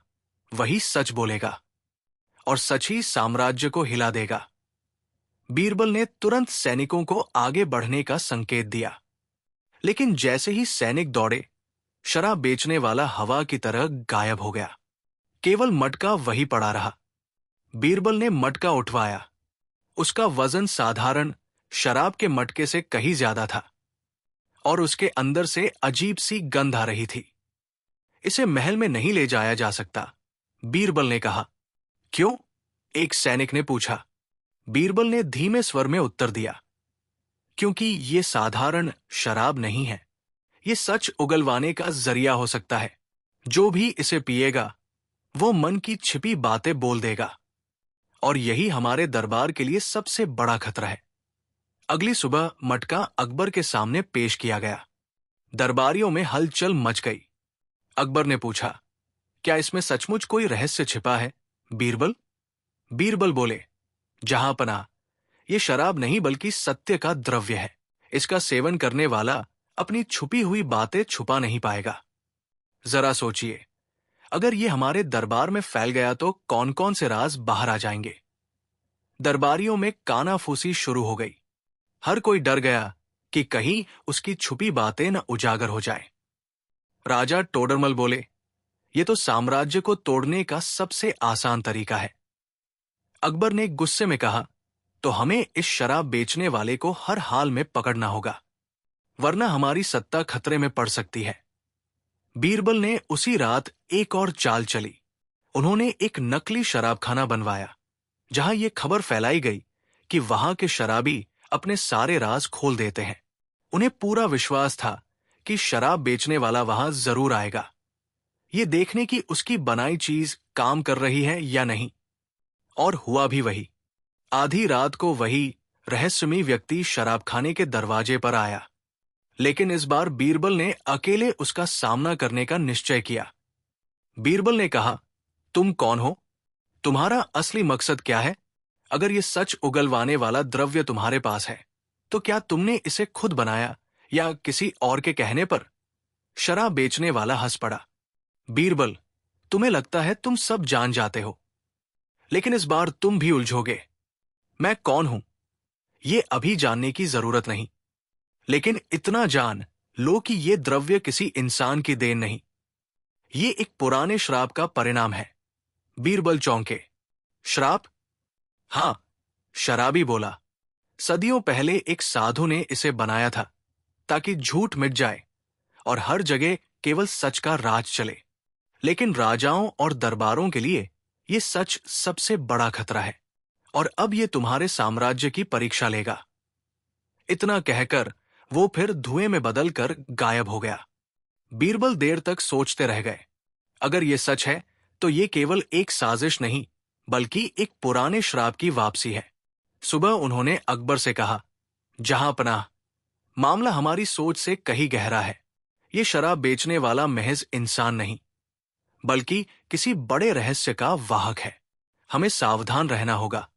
वही सच बोलेगा और सच ही साम्राज्य को हिला देगा। बीरबल ने तुरंत सैनिकों को आगे बढ़ने का संकेत दिया, लेकिन जैसे ही सैनिक दौड़े, शराब बेचने वाला हवा की तरह गायब हो गया। केवल मटका वही पड़ा रहा। बीरबल ने मटका उठवाया। उसका वजन साधारण शराब के मटके से कहीं ज्यादा था और उसके अंदर से अजीब सी गंध आ रही थी। इसे महल में नहीं ले जाया जा सकता, बीरबल ने कहा। क्यों? एक सैनिक ने पूछा। बीरबल ने धीमे स्वर में उत्तर दिया, क्योंकि ये साधारण शराब नहीं है। ये सच उगलवाने का जरिया हो सकता है। जो भी इसे पिएगा वो मन की छिपी बातें बोल देगा, और यही हमारे दरबार के लिए सबसे बड़ा खतरा है। अगली सुबह मटका अकबर के सामने पेश किया गया। दरबारियों में हलचल मच गई। अकबर ने पूछा, क्या इसमें सचमुच कोई रहस्य छिपा है बीरबल? बीरबल बोले, जहांपनाह, ये शराब नहीं बल्कि सत्य का द्रव्य है। इसका सेवन करने वाला अपनी छुपी हुई बातें छुपा नहीं पाएगा। जरा सोचिए, अगर ये हमारे दरबार में फैल गया तो कौन कौन से राज बाहर आ जाएंगे। दरबारियों में कानाफूसी शुरू हो गई। हर कोई डर गया कि कहीं उसकी छुपी बातें न उजागर हो जाए। राजा टोडरमल बोले, ये तो साम्राज्य को तोड़ने का सबसे आसान तरीका है। अकबर ने गुस्से में कहा, तो हमें इस शराब बेचने वाले को हर हाल में पकड़ना होगा, वरना हमारी सत्ता खतरे में पड़ सकती है। बीरबल ने उसी रात एक और चाल चली। उन्होंने एक नकली शराबखाना बनवाया, जहां यह खबर फैलाई गई कि वहां के शराबी अपने सारे राज खोल देते हैं। उन्हें पूरा विश्वास था कि शराब बेचने वाला वहां जरूर आएगा, ये देखने की उसकी बनाई चीज काम कर रही है या नहीं। और हुआ भी वही। आधी रात को वही रहस्यमयी व्यक्ति शराबखाने के दरवाजे पर आया, लेकिन इस बार बीरबल ने अकेले उसका सामना करने का निश्चय किया। बीरबल ने कहा, तुम कौन हो? तुम्हारा असली मकसद क्या है? अगर ये सच उगलवाने वाला द्रव्य तुम्हारे पास है, तो क्या तुमने इसे खुद बनाया या किसी और के कहने पर? शराब बेचने वाला हंस पड़ा। बीरबल, तुम्हें लगता है तुम सब जान जाते हो, लेकिन इस बार तुम भी उलझोगे। मैं कौन हूं ये अभी जानने की जरूरत नहीं, लेकिन इतना जान लो कि ये द्रव्य किसी इंसान की देन नहीं, ये एक पुराने श्राप का परिणाम है। बीरबल चौंके। श्राप? हां, शराबी बोला। सदियों पहले एक साधु ने इसे बनाया था ताकि झूठ मिट जाए और हर जगह केवल सच का राज चले। लेकिन राजाओं और दरबारों के लिए ये सच सबसे बड़ा खतरा है, और अब ये तुम्हारे साम्राज्य की परीक्षा लेगा। इतना कहकर वो फिर धुएं में बदलकर गायब हो गया। बीरबल देर तक सोचते रह गए। अगर ये सच है तो ये केवल एक साजिश नहीं, बल्कि एक पुराने श्राप की वापसी है। सुबह उन्होंने अकबर से कहा, जहांपनाह, मामला हमारी सोच से कहीं गहरा है। ये शराब बेचने वाला महज इंसान नहीं, बल्कि किसी बड़े रहस्य का वाहक है। हमें सावधान रहना होगा।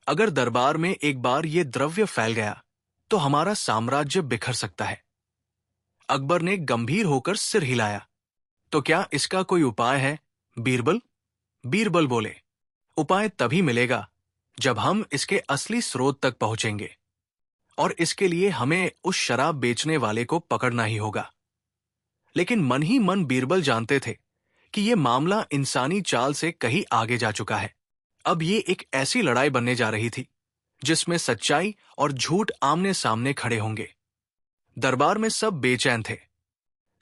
अगर दरबार में एक बार ये द्रव्य फैल गया तो हमारा साम्राज्य बिखर सकता है। अकबर ने गंभीर होकर सिर हिलाया। तो क्या इसका कोई उपाय है, बीरबल? बीरबल बोले, उपाय तभी मिलेगा जब हम इसके असली स्रोत तक पहुंचेंगे, और इसके लिए हमें उस शराब बेचने वाले को पकड़ना ही होगा। लेकिन मन ही मन बीरबल जानते थे कि यह मामला इंसानी चाल से कहीं आगे जा चुका है। अब ये एक ऐसी लड़ाई बनने जा रही थी जिसमें सच्चाई और झूठ आमने सामने खड़े होंगे। दरबार में सब बेचैन थे।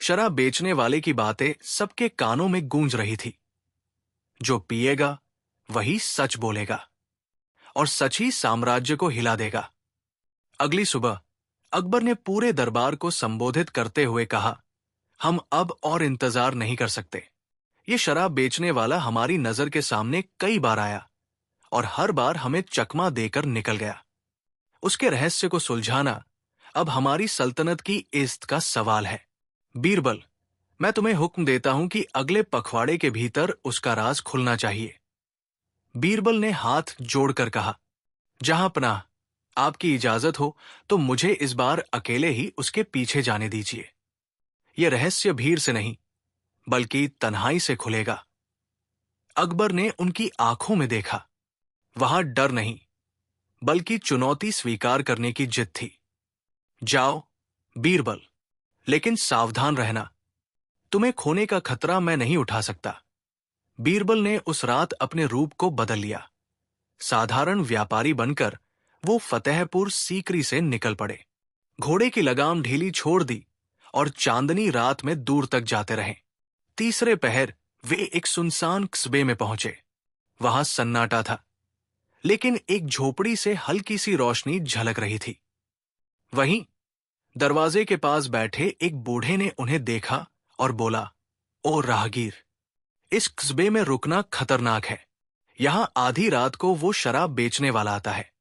शराब बेचने वाले की बातें सबके कानों में गूंज रही थी। जो पिएगा वही सच बोलेगा, और सच ही साम्राज्य को हिला देगा। अगली सुबह अकबर ने पूरे दरबार को संबोधित करते हुए कहा, हम अब और इंतजार नहीं कर सकते। ये शराब बेचने वाला हमारी नजर के सामने कई बार आया और हर बार हमें चकमा देकर निकल गया। उसके रहस्य को सुलझाना अब हमारी सल्तनत की इज्जत का सवाल है। बीरबल, मैं तुम्हें हुक्म देता हूं कि अगले पखवाड़े के भीतर उसका राज खुलना चाहिए। बीरबल ने हाथ जोड़कर कहा, जहां पनाह, आपकी इजाजत हो तो मुझे इस बार अकेले ही उसके पीछे जाने दीजिए। यह रहस्य भीड़ से नहीं बल्कि तन्हाई से खुलेगा। अकबर ने उनकी आंखों में देखा। वहां डर नहीं बल्कि चुनौती स्वीकार करने की जिद थी। जाओ बीरबल, लेकिन सावधान रहना। तुम्हें खोने का खतरा मैं नहीं उठा सकता। बीरबल ने उस रात अपने रूप को बदल लिया। साधारण व्यापारी बनकर वो फतेहपुर सीकरी से निकल पड़े। घोड़े की लगाम ढीली छोड़ दी और चांदनी रात में दूर तक जाते रहे। तीसरे पहर वे एक सुनसान कस्बे में पहुंचे। वहां सन्नाटा था, लेकिन एक झोपड़ी से हल्की सी रोशनी झलक रही थी। वहीं दरवाजे के पास बैठे एक बूढ़े ने उन्हें देखा और बोला, ओ राहगीर, इस कस्बे में रुकना खतरनाक है। यहां आधी रात को वो शराब बेचने वाला आता है।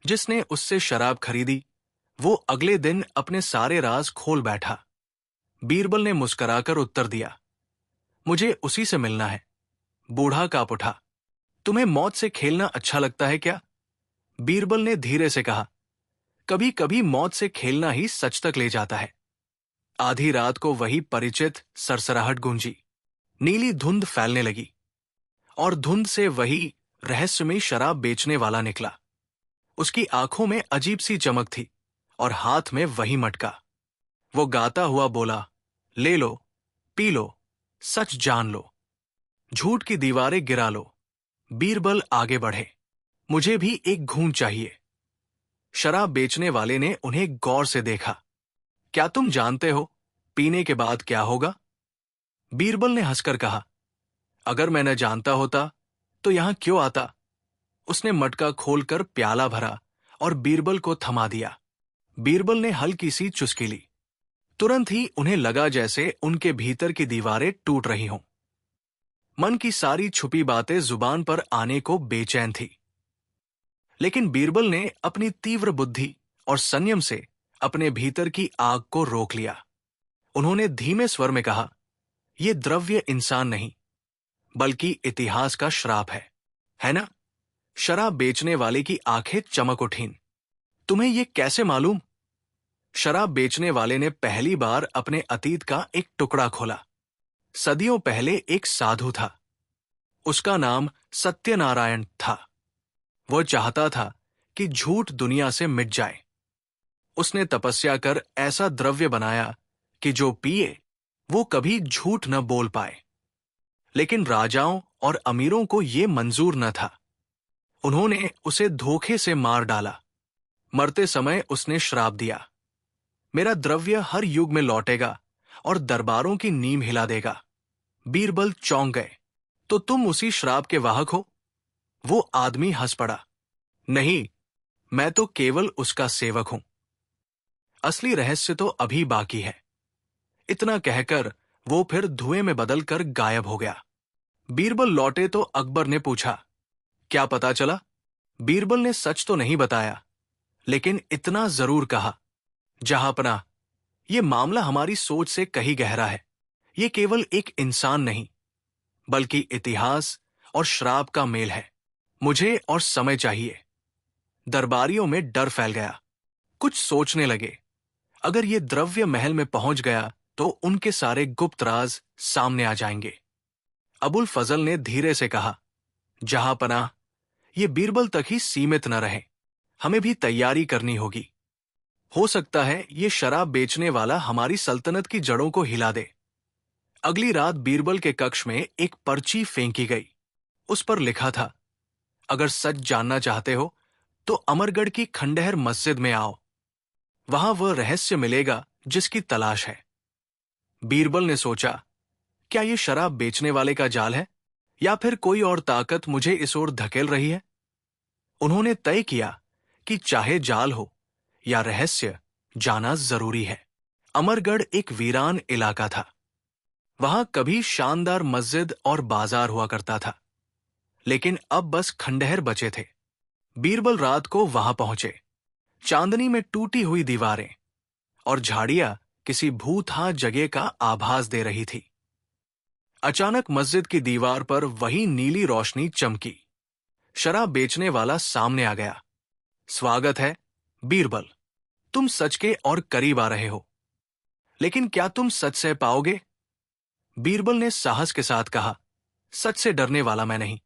जिसने उससे शराब खरीदी वो अगले दिन अपने सारे राज खोल बैठा। बीरबल ने मुस्कुराकर उत्तर दिया, मुझे उसी से मिलना है। बूढ़ा कांप उठा। तुम्हें मौत से खेलना अच्छा लगता है क्या? बीरबल ने धीरे से कहा, कभी कभी मौत से खेलना ही सच तक ले जाता है। आधी रात को वही परिचित सरसराहट गूंजी। नीली धुंध फैलने लगी और धुंध से वही रहस्यमयी शराब बेचने वाला निकला। उसकी आंखों में अजीब सी चमक थी और हाथ में वही मटका। वो गाता हुआ बोला, ले लो, पी लो, सच जान लो, झूठ की दीवारें गिरा लो। बीरबल आगे बढ़े, मुझे भी एक घूंट चाहिए। शराब बेचने वाले ने उन्हें गौर से देखा। क्या तुम जानते हो पीने के बाद क्या होगा? बीरबल ने हंसकर कहा, अगर मैं न जानता होता तो यहां क्यों आता? उसने मटका खोलकर प्याला भरा और बीरबल को थमा दिया। बीरबल ने हल्की सी चुस्की ली। तुरंत ही उन्हें लगा जैसे उनके भीतर की दीवारें टूट रही हों। मन की सारी छुपी बातें जुबान पर आने को बेचैन थी। लेकिन बीरबल ने अपनी तीव्र बुद्धि और संयम से अपने भीतर की आग को रोक लिया। उन्होंने धीमे स्वर में कहा, यह द्रव्य इंसान नहीं बल्कि इतिहास का श्राप है ना? शराब बेचने वाले की आंखें चमक उठीं। तुम्हें यह कैसे मालूम? शराब बेचने वाले ने पहली बार अपने अतीत का एक टुकड़ा खोला। सदियों पहले एक साधु था। उसका नाम सत्यनारायण था। वह चाहता था कि झूठ दुनिया से मिट जाए। उसने तपस्या कर ऐसा द्रव्य बनाया कि जो पिए वो कभी झूठ न बोल पाए। लेकिन राजाओं और अमीरों को यह मंजूर न था। उन्होंने उसे धोखे से मार डाला। मरते समय उसने श्राप दिया, मेरा द्रव्य हर युग में लौटेगा और दरबारों की नींव हिला देगा। बीरबल चौंक गए। तो तुम उसी श्राप के वाहक हो? वो आदमी हंस पड़ा, नहीं, मैं तो केवल उसका सेवक हूं। असली रहस्य तो अभी बाकी है। इतना कहकर वो फिर धुएं में बदलकर गायब हो गया। बीरबल लौटे तो अकबर ने पूछा, क्या पता चला? बीरबल ने सच तो नहीं बताया, लेकिन इतना जरूर कहा, जहांपनाह, यह मामला हमारी सोच से कहीं गहरा है। यह केवल एक इंसान नहीं बल्कि इतिहास और श्राप का मेल है। मुझे और समय चाहिए। दरबारियों में डर फैल गया। कुछ सोचने लगे, अगर यह द्रव्य महल में पहुंच गया तो उनके सारे गुप्त राज सामने आ जाएंगे। अबुल फजल ने धीरे से कहा, जहां पनाह, ये बीरबल तक ही सीमित न रहे, हमें भी तैयारी करनी होगी। हो सकता है ये शराब बेचने वाला हमारी सल्तनत की जड़ों को हिला दे। अगली रात बीरबल के कक्ष में एक पर्ची फेंकी गई। उस पर लिखा था, अगर सच जानना चाहते हो तो अमरगढ़ की खंडहर मस्जिद में आओ, वहां वह रहस्य मिलेगा जिसकी तलाश है। बीरबल ने सोचा, क्या यह शराब बेचने वाले का जाल है या फिर कोई और ताकत मुझे इस ओर धकेल रही है? उन्होंने तय किया कि चाहे जाल हो या रहस्य, जाना जरूरी है। अमरगढ़ एक वीरान इलाका था। वहां कभी शानदार मस्जिद और बाजार हुआ करता था, लेकिन अब बस खंडहर बचे थे। बीरबल रात को वहां पहुंचे। चांदनी में टूटी हुई दीवारें और झाड़ियां किसी भूतहा जगह का आभास दे रही थी। अचानक मस्जिद की दीवार पर वही नीली रोशनी चमकी। शराब बेचने वाला सामने आ गया। स्वागत है बीरबल, तुम सच के और करीब आ रहे हो, लेकिन क्या तुम सच से पाओगे? बीरबल ने साहस के साथ कहा, सच से डरने वाला मैं नहीं।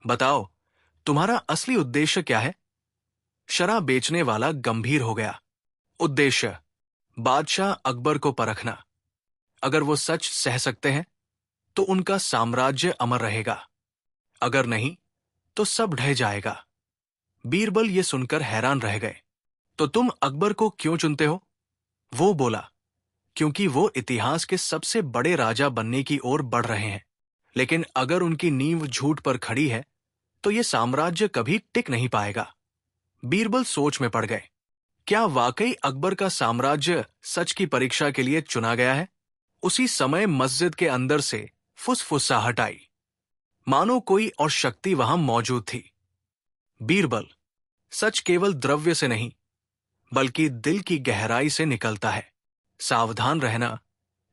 बताओ, तुम्हारा असली उद्देश्य क्या है? शराब बेचने वाला गंभीर हो गया। उद्देश्य, बादशाह अकबर को परखना। अगर वो सच सह सकते हैं तो उनका साम्राज्य अमर रहेगा, अगर नहीं तो सब ढह जाएगा। बीरबल ये सुनकर हैरान रह गए। तो तुम अकबर को क्यों चुनते हो? वो बोला, क्योंकि वो इतिहास के सबसे बड़े राजा बनने की ओर बढ़ रहे हैं। लेकिन अगर उनकी नींव झूठ पर खड़ी है तो ये साम्राज्य कभी टिक नहीं पाएगा। बीरबल सोच में पड़ गए। क्या वाकई अकबर का साम्राज्य सच की परीक्षा के लिए चुना गया है? उसी समय मस्जिद के अंदर से फुसफुसाहट आई, मानो कोई और शक्ति वहां मौजूद थी। बीरबल, सच केवल द्रव्य से नहीं बल्कि दिल की गहराई से निकलता है। सावधान रहना,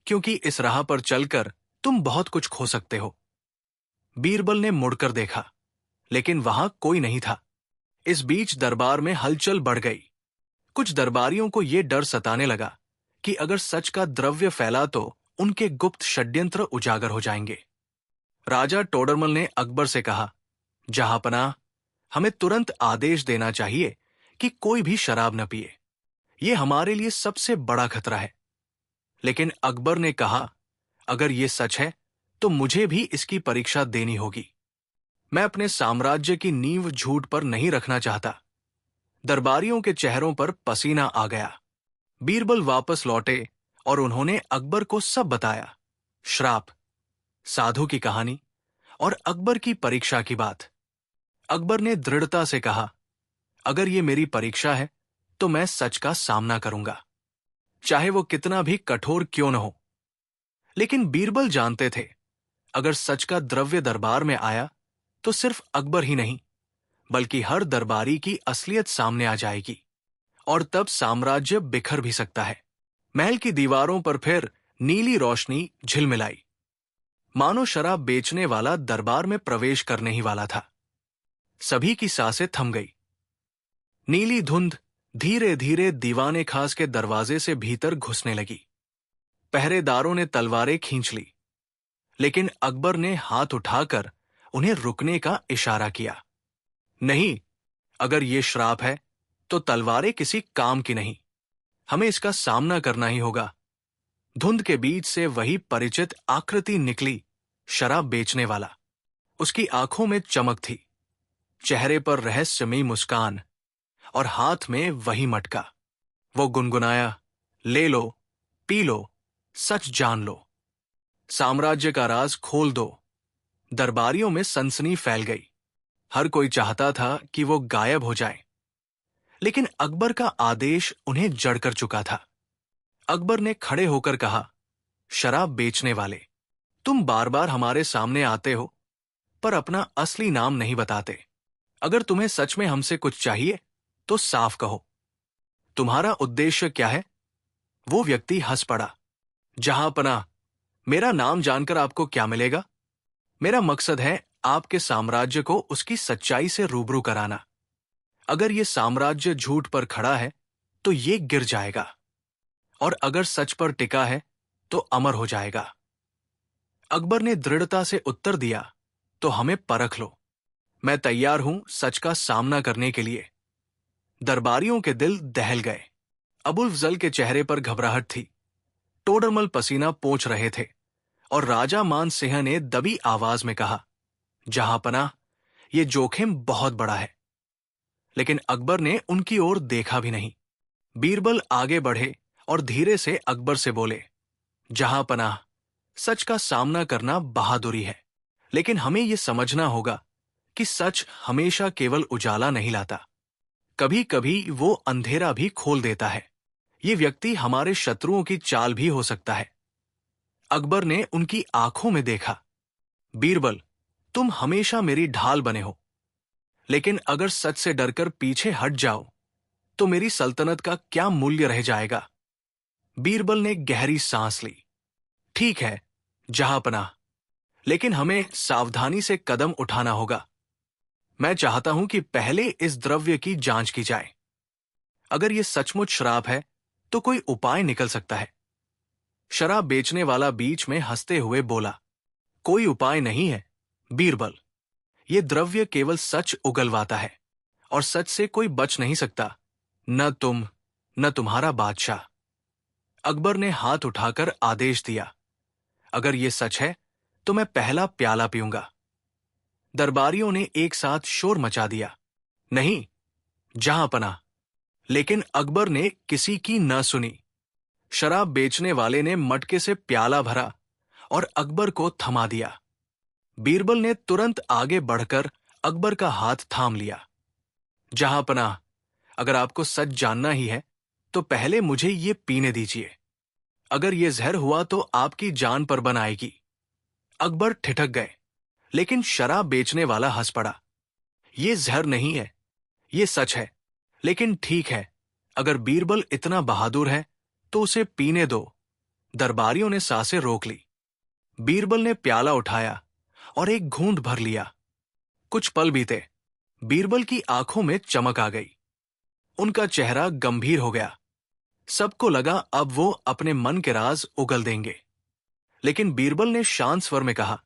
क्योंकि इस राह पर चलकर तुम बहुत कुछ खो सकते हो। बीरबल ने मुड़कर देखा, लेकिन वहां कोई नहीं था। इस बीच दरबार में हलचल बढ़ गई। कुछ दरबारियों को यह डर सताने लगा कि अगर सच का द्रव्य फैला तो उनके गुप्त षड्यंत्र उजागर हो जाएंगे। राजा टोडरमल ने अकबर से कहा, जहांपनाह, हमें तुरंत आदेश देना चाहिए कि कोई भी शराब न पिए। यह हमारे लिए सबसे बड़ा खतरा है। लेकिन अकबर ने कहा, अगर यह सच है तो मुझे भी इसकी परीक्षा देनी होगी। मैं अपने साम्राज्य की नींव झूठ पर नहीं रखना चाहता। दरबारियों के चेहरों पर पसीना आ गया। बीरबल वापस लौटे और उन्होंने अकबर को सब बताया, श्राप, साधु की कहानी और अकबर की परीक्षा की बात। अकबर ने दृढ़ता से कहा, अगर ये मेरी परीक्षा है तो मैं सच का सामना करूंगा, चाहे वो कितना भी कठोर क्यों न हो। लेकिन बीरबल जानते थे, अगर सच का द्रव्य दरबार में आया तो सिर्फ अकबर ही नहीं बल्कि हर दरबारी की असलियत सामने आ जाएगी, और तब साम्राज्य बिखर भी सकता है। महल की दीवारों पर फिर नीली रोशनी झिलमिलाई, मानो शराब बेचने वाला दरबार में प्रवेश करने ही वाला था। सभी की सांसें थम गई। नीली धुंध धीरे धीरे दीवाने खास के दरवाजे से भीतर घुसने लगी। पहरेदारों ने तलवारें खींच ली, लेकिन अकबर ने हाथ उठाकर उन्हें रुकने का इशारा किया। नहीं, अगर ये श्राप है तो तलवारें किसी काम की नहीं, हमें इसका सामना करना ही होगा। धुंध के बीच से वही परिचित आकृति निकली, शराब बेचने वाला। उसकी आंखों में चमक थी, चेहरे पर रहस्यमयी मुस्कान और हाथ में वही मटका। वो गुनगुनाया, ले लो, पी लो, सच जान लो, साम्राज्य का राज खोल दो। दरबारियों में सनसनी फैल गई। हर कोई चाहता था कि वो गायब हो जाए, लेकिन अकबर का आदेश उन्हें जड़ कर चुका था। अकबर ने खड़े होकर कहा, शराब बेचने वाले, तुम बार बार हमारे सामने आते हो पर अपना असली नाम नहीं बताते। अगर तुम्हें सच में हमसे कुछ चाहिए तो साफ कहो, तुम्हारा उद्देश्य क्या है? वो व्यक्ति हंस पड़ा, जहांपनाह, मेरा नाम जानकर आपको क्या मिलेगा? मेरा मकसद है आपके साम्राज्य को उसकी सच्चाई से रूबरू कराना। अगर ये साम्राज्य झूठ पर खड़ा है तो ये गिर जाएगा, और अगर सच पर टिका है तो अमर हो जाएगा। अकबर ने दृढ़ता से उत्तर दिया, तो हमें परख लो। मैं तैयार हूं सच का सामना करने के लिए। दरबारियों के दिल दहल गए। अबुल फजल के चेहरे पर घबराहट थी। टोडरमल पसीना पोंछ रहे थे और राजा मान सिंह ने दबी आवाज में कहा, जहांपनाह, ये जोखिम बहुत बड़ा है। लेकिन अकबर ने उनकी ओर देखा भी नहीं। बीरबल आगे बढ़े और धीरे से अकबर से बोले, जहांपनाह, सच का सामना करना बहादुरी है, लेकिन हमें यह समझना होगा कि सच हमेशा केवल उजाला नहीं लाता। कभी कभी वो अंधेरा भी खोल देता है। ये व्यक्ति हमारे शत्रुओं की चाल भी हो सकता है। अकबर ने उनकी आंखों में देखा। बीरबल, तुम हमेशा मेरी ढाल बने हो, लेकिन अगर सच से डरकर पीछे हट जाओ तो मेरी सल्तनत का क्या मूल्य रह जाएगा? बीरबल ने गहरी सांस ली। ठीक है जहांपनाह, लेकिन हमें सावधानी से कदम उठाना होगा। मैं चाहता हूं कि पहले इस द्रव्य की जांच की जाए। अगर यह सचमुच शराब है तो कोई उपाय निकल सकता है। शराब बेचने वाला बीच में हंसते हुए बोला, कोई उपाय नहीं है बीरबल। यह द्रव्य केवल सच उगलवाता है और सच से कोई बच नहीं सकता, न तुम न तुम्हारा बादशाह। अकबर ने हाथ उठाकर आदेश दिया, अगर यह सच है तो मैं पहला प्याला पीऊंगा। दरबारियों ने एक साथ शोर मचा दिया, नहीं जहांपनाह। लेकिन अकबर ने किसी की न सुनी। शराब बेचने वाले ने मटके से प्याला भरा और अकबर को थमा दिया। बीरबल ने तुरंत आगे बढ़कर अकबर का हाथ थाम लिया। जहांपनाह, अगर आपको सच जानना ही है तो पहले मुझे ये पीने दीजिए। अगर ये जहर हुआ तो आपकी जान पर बन आएगी। अकबर ठिठक गए, लेकिन शराब बेचने वाला हंस पड़ा। ये जहर नहीं है, ये सच है। लेकिन ठीक है, अगर बीरबल इतना बहादुर है तो उसे पीने दो। दरबारियों ने सांसें रोक ली। बीरबल ने प्याला उठाया और एक घूंट भर लिया। कुछ पल बीते। बीरबल की आंखों में चमक आ गई। उनका चेहरा गंभीर हो गया। सबको लगा अब वो अपने मन के राज उगल देंगे। लेकिन बीरबल ने शांत स्वर में कहा,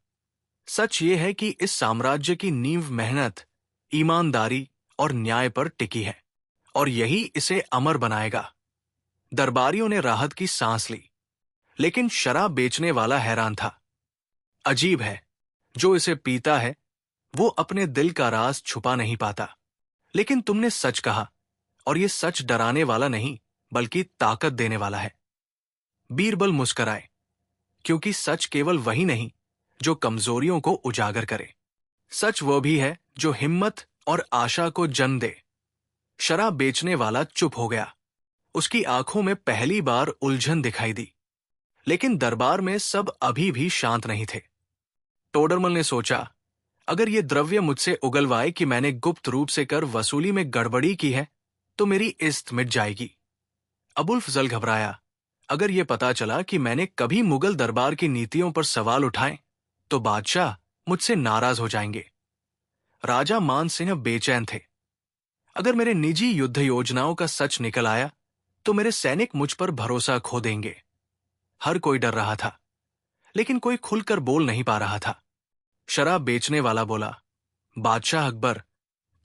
सच ये है कि इस साम्राज्य की नींव मेहनत, ईमानदारी और न्याय पर टिकी है, और यही इसे अमर बनाएगा। दरबारियों ने राहत की सांस ली, लेकिन शराब बेचने वाला हैरान था। अजीब है, जो इसे पीता है वो अपने दिल का राज छुपा नहीं पाता। लेकिन तुमने सच कहा, और ये सच डराने वाला नहीं बल्कि ताकत देने वाला है। बीरबल मुस्कराए, क्योंकि सच केवल वही नहीं जो कमजोरियों को उजागर करे। सच वह भी है जो हिम्मत और आशा को जन्म दे। शराब बेचने वाला चुप हो गया। उसकी आंखों में पहली बार उलझन दिखाई दी। लेकिन दरबार में सब अभी भी शांत नहीं थे। टोडरमल ने सोचा, अगर यह द्रव्य मुझसे उगलवाए कि मैंने गुप्त रूप से कर वसूली में गड़बड़ी की है तो मेरी इज्जत मिट जाएगी। अबुल फजल घबराया, अगर यह पता चला कि मैंने कभी मुगल दरबार की नीतियों पर सवाल उठाए तो बादशाह मुझसे नाराज हो जाएंगे। राजा मान सिंह बेचैन थे। अगर मेरे निजी युद्ध योजनाओं का सच निकल आया तो मेरे सैनिक मुझ पर भरोसा खो देंगे। हर कोई डर रहा था, लेकिन कोई खुलकर बोल नहीं पा रहा था। शराब बेचने वाला बोला, बादशाह अकबर,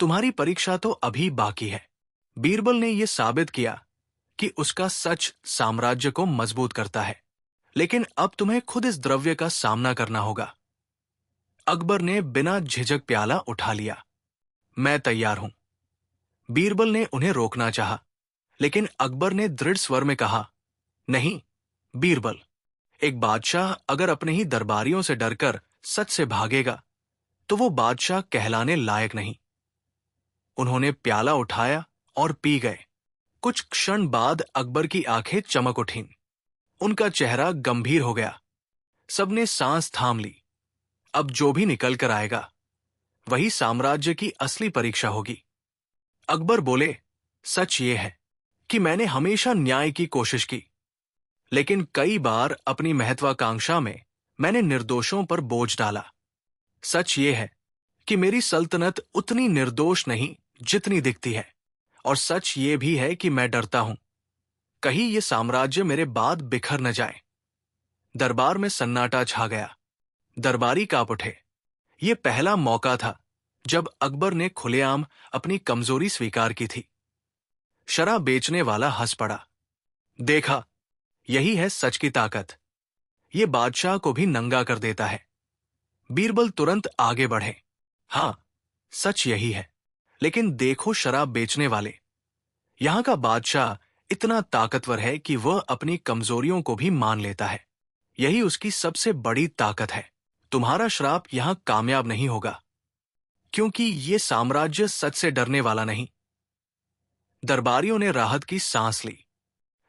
तुम्हारी परीक्षा तो अभी बाकी है। बीरबल ने यह साबित किया कि उसका सच साम्राज्य को मजबूत करता है, लेकिन अब तुम्हें खुद इस द्रव्य का सामना करना होगा। अकबर ने बिना झिझक प्याला उठा लिया। मैं तैयार हूं। बीरबल ने उन्हें रोकना चाहा, लेकिन अकबर ने दृढ़ स्वर में कहा, नहीं बीरबल, एक बादशाह अगर अपने ही दरबारियों से डरकर सच से भागेगा तो वो बादशाह कहलाने लायक नहीं। उन्होंने प्याला उठाया और पी गए। कुछ क्षण बाद अकबर की आंखें चमक उठीं। उनका चेहरा गंभीर हो गया। सबने सांस थाम ली। अब जो भी निकल कर आएगा वही साम्राज्य की असली परीक्षा होगी। अकबर बोले, सच ये है कि मैंने हमेशा न्याय की कोशिश की, लेकिन कई बार अपनी महत्वाकांक्षा में मैंने निर्दोषों पर बोझ डाला। सच ये है कि मेरी सल्तनत उतनी निर्दोष नहीं जितनी दिखती है, और सच ये भी है कि मैं डरता हूं कहीं ये साम्राज्य मेरे बाद बिखर न जाए। दरबार में सन्नाटा छा गया। दरबारी कांप उठे। ये पहला मौका था जब अकबर ने खुलेआम अपनी कमजोरी स्वीकार की थी। शराब बेचने वाला हंस पड़ा। देखा, यही है सच की ताकत। ये बादशाह को भी नंगा कर देता है। बीरबल तुरंत आगे बढ़े। हाँ, सच यही है। लेकिन देखो शराब बेचने वाले, यहां का बादशाह इतना ताकतवर है कि वह अपनी कमजोरियों को भी मान लेता है। यही उसकी सबसे बड़ी ताकत है। तुम्हारा श्राप यहां कामयाब नहीं होगा, क्योंकि ये साम्राज्य सच से डरने वाला नहीं। दरबारियों ने राहत की सांस ली,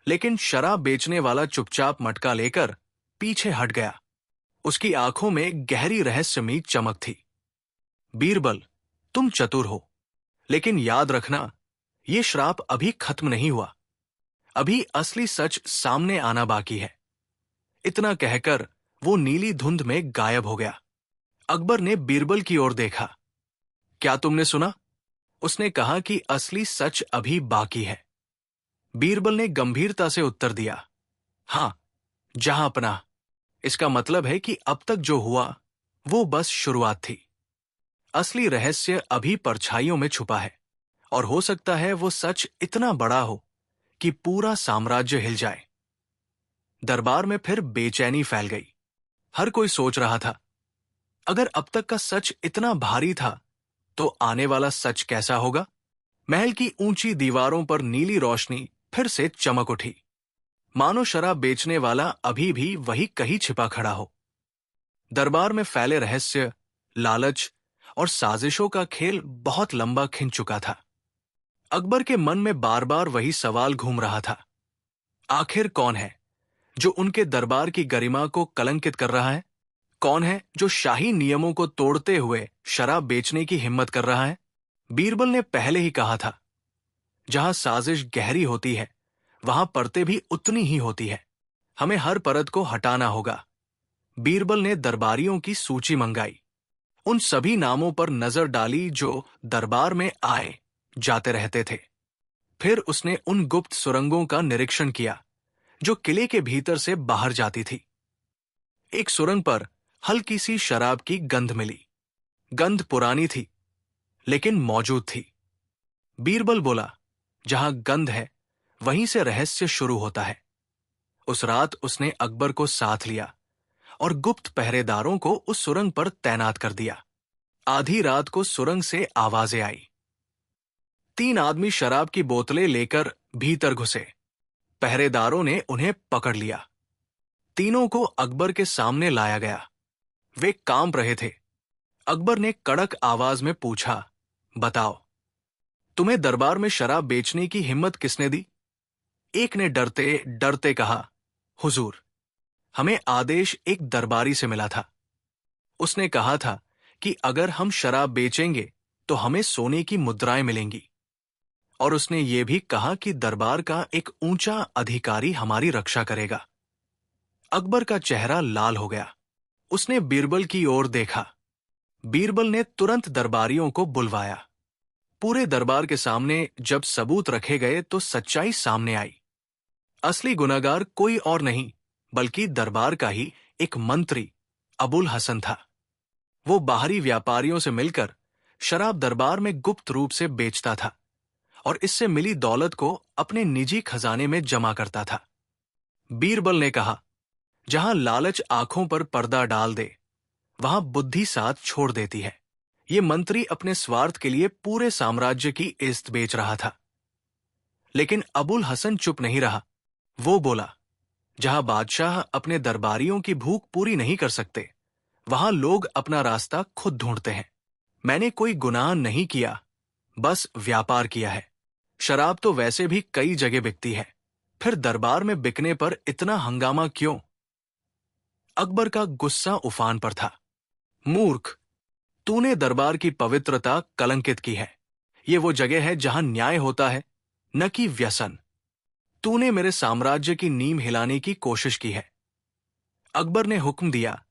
लेकिन शराब बेचने वाला चुपचाप मटका लेकर पीछे हट गया। उसकी आंखों में गहरी रहस्यमयी चमक थी। बीरबल, तुम चतुर हो, लेकिन याद रखना, यह श्राप अभी खत्म नहीं हुआ। अभी असली सच सामने आना बाकी है। इतना कहकर वो नीली धुंध में गायब हो गया। अकबर ने बीरबल की ओर देखा। क्या तुमने सुना? उसने कहा कि असली सच अभी बाकी है। बीरबल ने गंभीरता से उत्तर दिया, हां, जहां अपना। इसका मतलब है कि अब तक जो हुआ वो बस शुरुआत थी। असली रहस्य अभी परछाइयों में छुपा है, और हो सकता है वो सच इतना बड़ा हो कि पूरा साम्राज्य हिल जाए। दरबार में फिर बेचैनी फैल गई। हर कोई सोच रहा था, अगर अब तक का सच इतना भारी था तो आने वाला सच कैसा होगा? महल की ऊंची दीवारों पर नीली रोशनी फिर से चमक उठी, मानो शराब बेचने वाला अभी भी वही कहीं छिपा खड़ा हो। दरबार में फैले रहस्य, लालच और साजिशों का खेल बहुत लंबा खिंच चुका था। अकबर के मन में बार बार वही सवाल घूम रहा था, आखिर कौन है जो उनके दरबार की गरिमा को कलंकित कर रहा है? कौन है जो शाही नियमों को तोड़ते हुए शराब बेचने की हिम्मत कर रहा है? बीरबल ने पहले ही कहा था, जहां साजिश गहरी होती है वहां परतें भी उतनी ही होती है। हमें हर परत को हटाना होगा। बीरबल ने दरबारियों की सूची मंगाई, उन सभी नामों पर नजर डाली जो दरबार में आए जाते रहते थे। फिर उसने उन गुप्त सुरंगों का निरीक्षण किया जो किले के भीतर से बाहर जाती थी। एक सुरंग पर हल्की सी शराब की गंध मिली। गंध पुरानी थी, लेकिन मौजूद थी। बीरबल बोला, जहां गंध है वहीं से रहस्य शुरू होता है। उस रात उसने अकबर को साथ लिया और गुप्त पहरेदारों को उस सुरंग पर तैनात कर दिया। आधी रात को सुरंग से आवाजें आई। 3 आदमी शराब की बोतलें लेकर भीतर घुसे। पहरेदारों ने उन्हें पकड़ लिया। तीनों को अकबर के सामने लाया गया। वे कांप रहे थे। अकबर ने कड़क आवाज में पूछा, बताओ, तुम्हें दरबार में शराब बेचने की हिम्मत किसने दी? एक ने डरते डरते कहा, हुजूर, हमें आदेश एक दरबारी से मिला था। उसने कहा था कि अगर हम शराब बेचेंगे तो हमें सोने की मुद्राएं मिलेंगी, और उसने ये भी कहा कि दरबार का एक ऊंचा अधिकारी हमारी रक्षा करेगा। अकबर का चेहरा लाल हो गया। उसने बीरबल की ओर देखा। बीरबल ने तुरंत दरबारियों को बुलवाया। पूरे दरबार के सामने जब सबूत रखे गए तो सच्चाई सामने आई। असली गुनहगार कोई और नहीं बल्कि दरबार का ही एक मंत्री अबुल हसन था। वो बाहरी व्यापारियों से मिलकर शराब दरबार में गुप्त रूप से बेचता था और इससे मिली दौलत को अपने निजी खजाने में जमा करता था। बीरबल ने कहा, जहां लालच आंखों पर पर्दा डाल दे वहां बुद्धि साथ छोड़ देती है। ये मंत्री अपने स्वार्थ के लिए पूरे साम्राज्य की इज्जत बेच रहा था। लेकिन अबुल हसन चुप नहीं रहा। वो बोला, जहां बादशाह अपने दरबारियों की भूख पूरी नहीं कर सकते वहां लोग अपना रास्ता खुद ढूंढते हैं। मैंने कोई गुनाह नहीं किया, बस व्यापार किया है। शराब तो वैसे भी कई जगह बिकती है, फिर दरबार में बिकने पर इतना हंगामा क्यों? अकबर का गुस्सा उफान पर था। मूर्ख, तूने दरबार की पवित्रता कलंकित की है। ये वो जगह है जहां न्याय होता है, न कि व्यसन। तूने मेरे साम्राज्य की नींव हिलाने की कोशिश की है। अकबर ने हुक्म दिया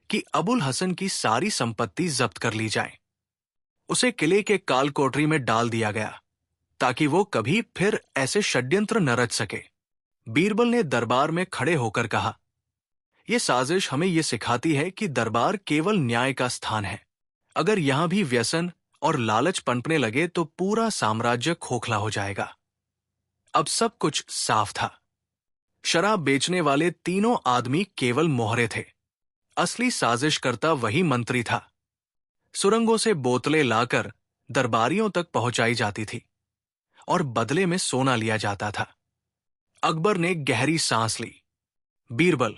कि अबुल हसन की सारी संपत्ति जब्त कर ली जाए। उसे किले के कालकोठरी में डाल दिया गया ताकि वो कभी फिर ऐसे षड्यंत्र न रच सके। बीरबल ने दरबार में खड़े होकर कहा, ये साजिश हमें ये सिखाती है कि दरबार केवल न्याय का स्थान है। अगर यहां भी व्यसन और लालच पनपने लगे तो पूरा साम्राज्य खोखला हो जाएगा। अब सब कुछ साफ था। शराब बेचने वाले तीनों आदमी केवल मोहरे थे। असली साजिशकर्ता वही मंत्री था। सुरंगों से बोतलें लाकर दरबारियों तक पहुंचाई जाती थी और बदले में सोना लिया जाता था। अकबर ने गहरी सांस ली। बीरबल,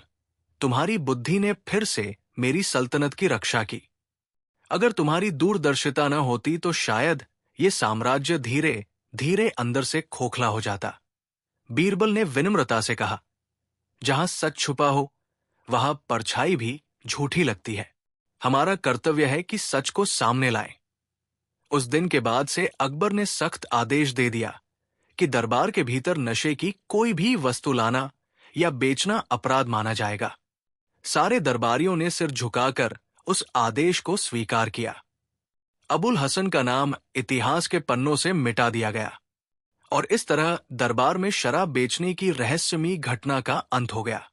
तुम्हारी बुद्धि ने फिर से मेरी सल्तनत की रक्षा की। अगर तुम्हारी दूरदर्शिता न होती तो शायद ये साम्राज्य धीरे धीरे अंदर से खोखला हो जाता। बीरबल ने विनम्रता से कहा, जहां सच छुपा हो वहां परछाई भी झूठी लगती है। हमारा कर्तव्य है कि सच को सामने लाएं। उस दिन के बाद से अकबर ने सख्त आदेश दे दिया कि दरबार के भीतर नशे की कोई भी वस्तु लाना या बेचना अपराध माना जाएगा। सारे दरबारियों ने सिर झुकाकर उस आदेश को स्वीकार किया। अबुल हसन का नाम इतिहास के पन्नों से मिटा दिया गया और इस तरह दरबार में शराब बेचने की रहस्यमयी घटना का अंत हो गया।